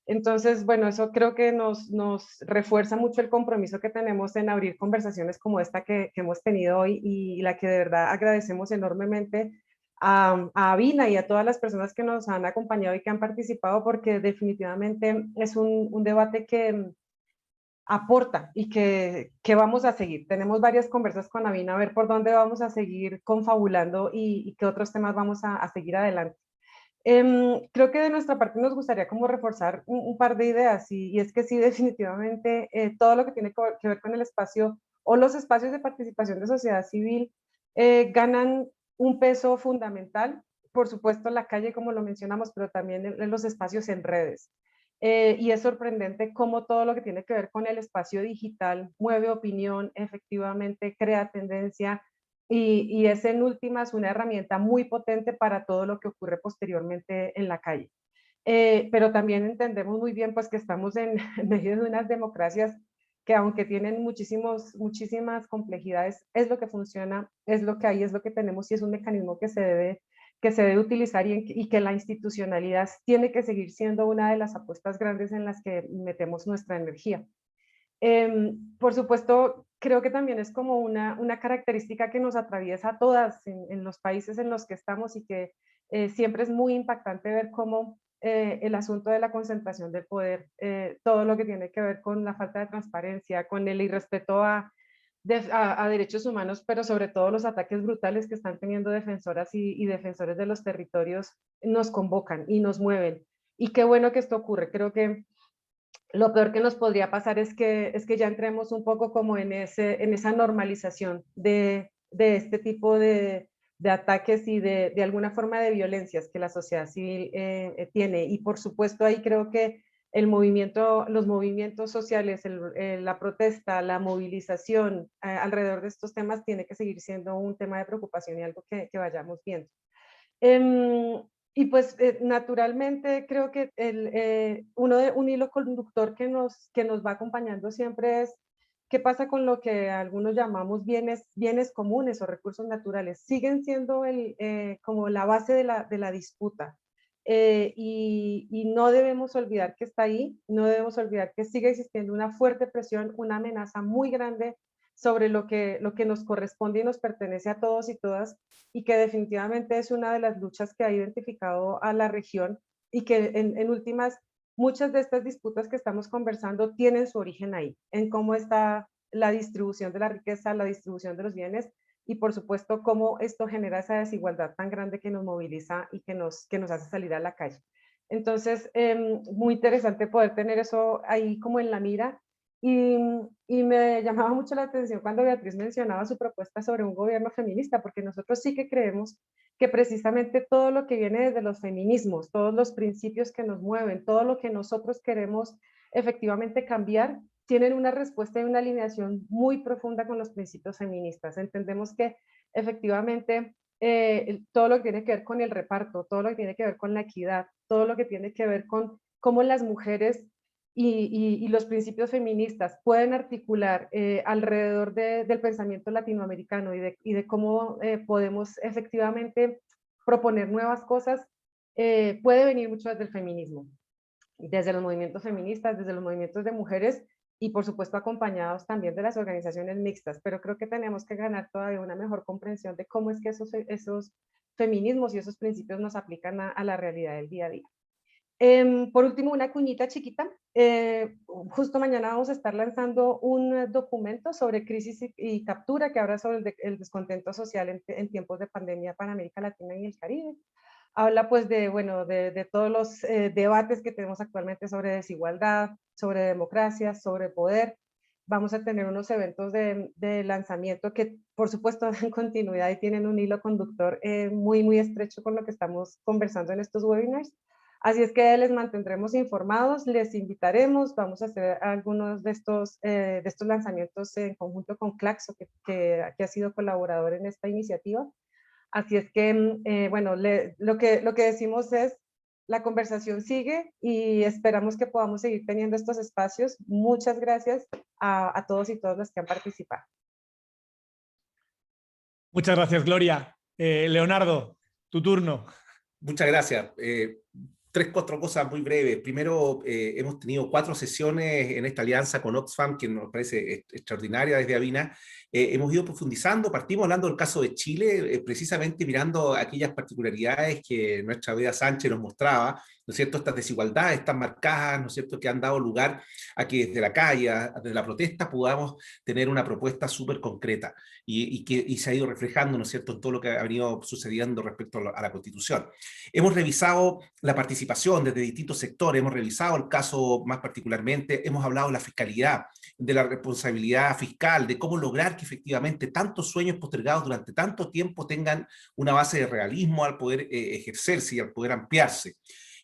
Entonces, bueno, eso creo que nos refuerza mucho el compromiso que tenemos en abrir conversaciones como esta que hemos tenido hoy, y la que de verdad agradecemos enormemente a Avina y a todas las personas que nos han acompañado y que han participado, porque definitivamente es un debate que aporta y que vamos a seguir. Tenemos varias conversas con Avina a ver por dónde vamos a seguir confabulando y qué otros temas vamos a seguir adelante. Creo que de nuestra parte nos gustaría como reforzar un par de ideas, y es que sí, definitivamente todo lo que tiene que ver con el espacio o los espacios de participación de sociedad civil ganan un peso fundamental, por supuesto en la calle como lo mencionamos, pero también en los espacios en redes. Y es sorprendente cómo todo lo que tiene que ver con el espacio digital mueve opinión, efectivamente crea tendencia, y es en últimas una herramienta muy potente para todo lo que ocurre posteriormente en la calle. Pero también entendemos muy bien pues que estamos en medio de unas democracias que, aunque tienen muchísimas complejidades, es lo que funciona, es lo que hay, es lo que tenemos, y es un mecanismo que se debe utilizar, y que la institucionalidad tiene que seguir siendo una de las apuestas grandes en las que metemos nuestra energía. Por supuesto, creo que también es como una característica que nos atraviesa a todas en los países en los que estamos, y que siempre es muy impactante ver cómo el asunto de la concentración del poder, todo lo que tiene que ver con la falta de transparencia, con el irrespeto a derechos humanos, pero sobre todo los ataques brutales que están teniendo defensoras y defensores de los territorios, nos convocan y nos mueven. Y qué bueno que esto ocurre. Creo que lo peor que nos podría pasar es que ya entremos un poco como en esa normalización de este tipo de ataques y de alguna forma de violencias que la sociedad civil tiene. Y por supuesto ahí creo que los movimientos sociales, la protesta, la movilización alrededor de estos temas tiene que seguir siendo un tema de preocupación y algo que vayamos viendo. Y pues naturalmente creo que un hilo conductor que nos va acompañando siempre es qué pasa con lo que algunos llamamos bienes comunes o recursos naturales. Siguen siendo como la base de la disputa. Y no debemos olvidar que está ahí, no debemos olvidar que sigue existiendo una fuerte presión, una amenaza muy grande sobre lo que nos corresponde y nos pertenece a todos y todas, y que definitivamente es una de las luchas que ha identificado a la región, y que en últimas, muchas de estas disputas que estamos conversando tienen su origen ahí, en cómo está la distribución de la riqueza, la distribución de los bienes, y por supuesto cómo esto genera esa desigualdad tan grande que nos moviliza y que nos hace salir a la calle. Entonces, muy interesante poder tener eso ahí como en la mira. Y me llamaba mucho la atención cuando Beatriz mencionaba su propuesta sobre un gobierno feminista, porque nosotros sí que creemos que precisamente todo lo que viene desde los feminismos, todos los principios que nos mueven, todo lo que nosotros queremos efectivamente cambiar, tienen una respuesta y una alineación muy profunda con los principios feministas. Entendemos que efectivamente todo lo que tiene que ver con el reparto, todo lo que tiene que ver con la equidad, todo lo que tiene que ver con cómo las mujeres y los principios feministas pueden articular alrededor del pensamiento latinoamericano, y de cómo podemos efectivamente proponer nuevas cosas, puede venir mucho desde el feminismo, desde los movimientos feministas, desde los movimientos de mujeres, y por supuesto acompañados también de las organizaciones mixtas. Pero creo que tenemos que ganar todavía una mejor comprensión de cómo es que esos feminismos y esos principios nos aplican a la realidad del día a día. Por último, una cuñita chiquita. Justo mañana vamos a estar lanzando un documento sobre crisis y captura, que habla sobre el descontento social en tiempos de pandemia para América Latina y el Caribe. Habla pues de todos los debates que tenemos actualmente sobre desigualdad, sobre democracia, sobre poder, vamos a tener unos eventos de lanzamiento que por supuesto dan continuidad y tienen un hilo conductor muy, muy estrecho con lo que estamos conversando en estos webinars. Así es que les mantendremos informados, les invitaremos, vamos a hacer algunos de estos lanzamientos en conjunto con Claxo, que ha sido colaborador en esta iniciativa. Así es que, bueno, lo que decimos es, la conversación sigue y esperamos que podamos seguir teniendo estos espacios. Muchas gracias a todos y todas los que han participado. Muchas gracias, Gloria. Leonardo, tu turno. Muchas gracias. 3-4 cosas muy breves. Primero, hemos tenido 4 sesiones en esta alianza con Oxfam, que nos parece extraordinaria desde Avina. Hemos ido profundizando, partimos hablando del caso de Chile, precisamente mirando aquellas particularidades que nuestra Bea Sánchez nos mostraba, ¿no es cierto?, estas desigualdades tan marcadas, ¿no es cierto?, que han dado lugar a que desde la calle, desde la protesta, podamos tener una propuesta súper concreta y se ha ido reflejando, ¿no es cierto?, en todo lo que ha venido sucediendo respecto a la Constitución. Hemos revisado la participación desde distintos sectores, hemos revisado el caso más particularmente, hemos hablado de la fiscalidad, de la responsabilidad fiscal, de cómo lograr que efectivamente tantos sueños postergados durante tanto tiempo tengan una base de realismo al poder ejercerse y al poder ampliarse.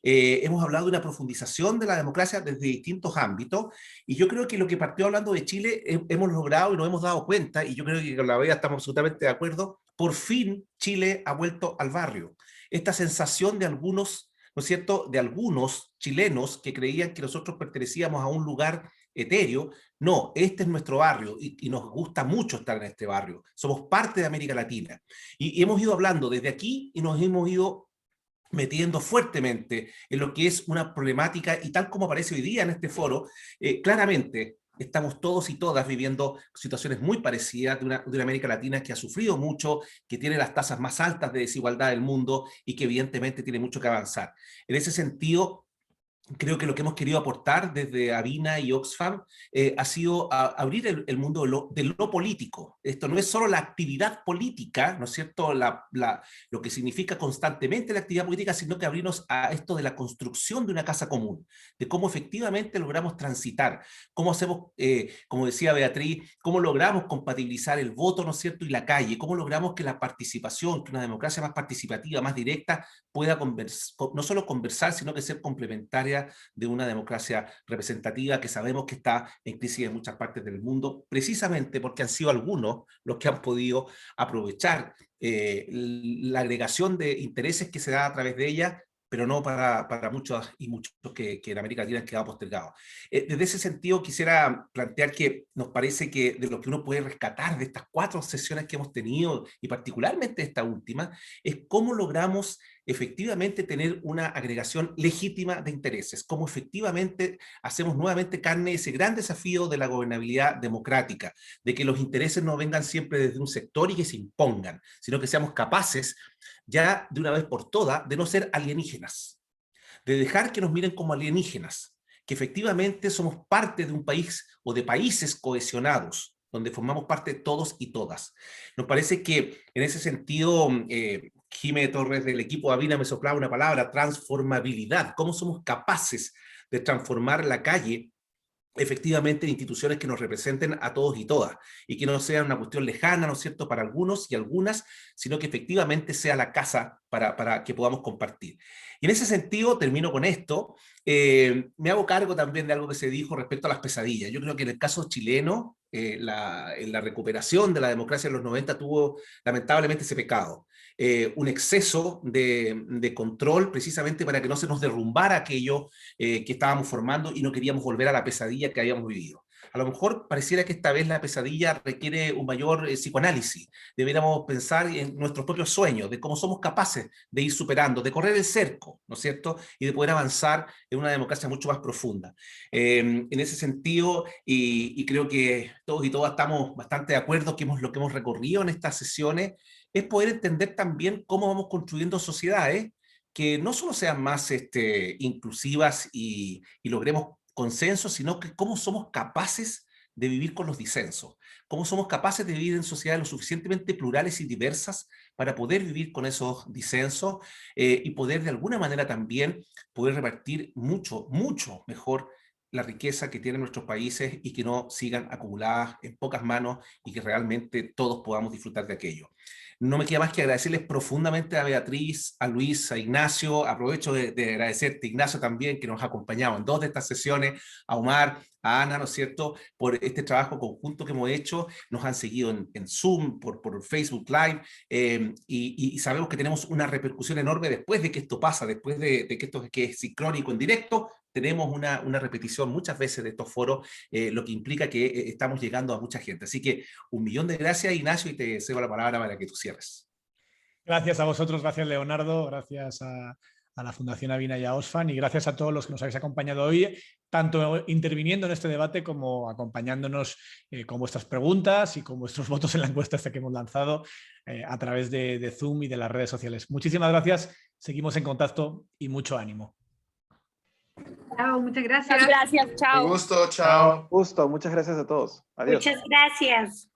Hemos hablado de una profundización de la democracia desde distintos ámbitos, y yo creo que lo que partió hablando de Chile hemos logrado y nos hemos dado cuenta, y yo creo que con la Bea estamos absolutamente de acuerdo, por fin Chile ha vuelto al barrio. Esta sensación de algunos, ¿no es cierto?, de algunos chilenos que creían que nosotros pertenecíamos a un lugar etéreo. No, este es nuestro barrio y nos gusta mucho estar en este barrio. Somos parte de América Latina. Y hemos ido hablando desde aquí y nos hemos ido metiendo fuertemente en lo que es una problemática, y tal como aparece hoy día en este foro, claramente estamos todos y todas viviendo situaciones muy parecidas de una América Latina que ha sufrido mucho, que tiene las tasas más altas de desigualdad del mundo y que evidentemente tiene mucho que avanzar. En ese sentido, creo que lo que hemos querido aportar desde Avina y Oxfam ha sido abrir el mundo de lo político. Esto no es solo la actividad política, ¿no es cierto?, lo que significa constantemente la actividad política, sino que abrirnos a esto de la construcción de una casa común, de cómo efectivamente logramos transitar, cómo hacemos, como decía Beatriz, cómo logramos compatibilizar el voto, ¿no es cierto?, y la calle, cómo logramos que la participación, que una democracia más participativa, más directa, pueda no solo conversar, sino que ser complementaria de una democracia representativa que sabemos que está en crisis en muchas partes del mundo, precisamente porque han sido algunos los que han podido aprovechar la agregación de intereses que se da a través de ella, pero no para muchos y muchos que en América Latina han quedado postergados. Desde ese sentido quisiera plantear que nos parece que de lo que uno puede rescatar de estas 4 sesiones que hemos tenido, y particularmente esta última, es cómo logramos efectivamente tener una agregación legítima de intereses, cómo efectivamente hacemos nuevamente carne ese gran desafío de la gobernabilidad democrática, de que los intereses no vengan siempre desde un sector y que se impongan, sino que seamos capaces ya de una vez por todas de no ser alienígenas, de dejar que nos miren como alienígenas, que efectivamente somos parte de un país o de países cohesionados, donde formamos parte todos y todas. Nos parece que en ese sentido, Jimé Torres del equipo Avina me soplaba una palabra: transformabilidad. ¿Cómo somos capaces de transformar la calle efectivamente en instituciones que nos representen a todos y todas, y que no sea una cuestión lejana, ¿no es cierto?, para algunos y algunas, sino que efectivamente sea la casa para que podamos compartir. Y en ese sentido, termino con esto, me hago cargo también de algo que se dijo respecto a las pesadillas. Yo creo que en el caso chileno, en la recuperación de la democracia en los 90 tuvo lamentablemente ese pecado. Un exceso de control, precisamente para que no se nos derrumbara aquello que estábamos formando y no queríamos volver a la pesadilla que habíamos vivido. A lo mejor pareciera que esta vez la pesadilla requiere un mayor psicoanálisis. Deberíamos pensar en nuestros propios sueños, de cómo somos capaces de ir superando, de correr el cerco, ¿no es cierto?, y de poder avanzar en una democracia mucho más profunda. En ese sentido, y creo que todos y todas estamos bastante de acuerdo que lo que hemos recorrido en estas sesiones es poder entender también cómo vamos construyendo sociedades que no solo sean más inclusivas y logremos consenso, sino que cómo somos capaces de vivir con los disensos, cómo somos capaces de vivir en sociedades lo suficientemente plurales y diversas para poder vivir con esos disensos y poder de alguna manera también poder repartir mucho, mucho mejor la riqueza que tienen nuestros países y que no sigan acumuladas en pocas manos y que realmente todos podamos disfrutar de aquello. No me queda más que agradecerles profundamente a Beatriz, a Luis, a Ignacio. Aprovecho de agradecerte, Ignacio, también, que nos ha acompañado en 2 de estas sesiones, a Omar, a Ana, ¿no es cierto?, por este trabajo conjunto que hemos hecho. Nos han seguido en Zoom, por Facebook Live, y sabemos que tenemos una repercusión enorme después de que esto pasa, después de que esto que es sincrónico en directo. Tenemos una repetición muchas veces de estos foros, lo que implica que estamos llegando a mucha gente. Así que 1.000.000 de gracias, Ignacio, y te cedo la palabra para que tú cierres. Gracias a vosotros, gracias Leonardo, gracias a la Fundación Avina y a Oxfam, y gracias a todos los que nos habéis acompañado hoy, tanto interviniendo en este debate como acompañándonos con vuestras preguntas y con vuestros votos en la encuesta esta que hemos lanzado a través de Zoom y de las redes sociales. Muchísimas gracias, seguimos en contacto y mucho ánimo. Chao, muchas gracias. Muchas gracias, chao. Un gusto, chao. Gusto, muchas gracias a todos. Adiós. Muchas gracias.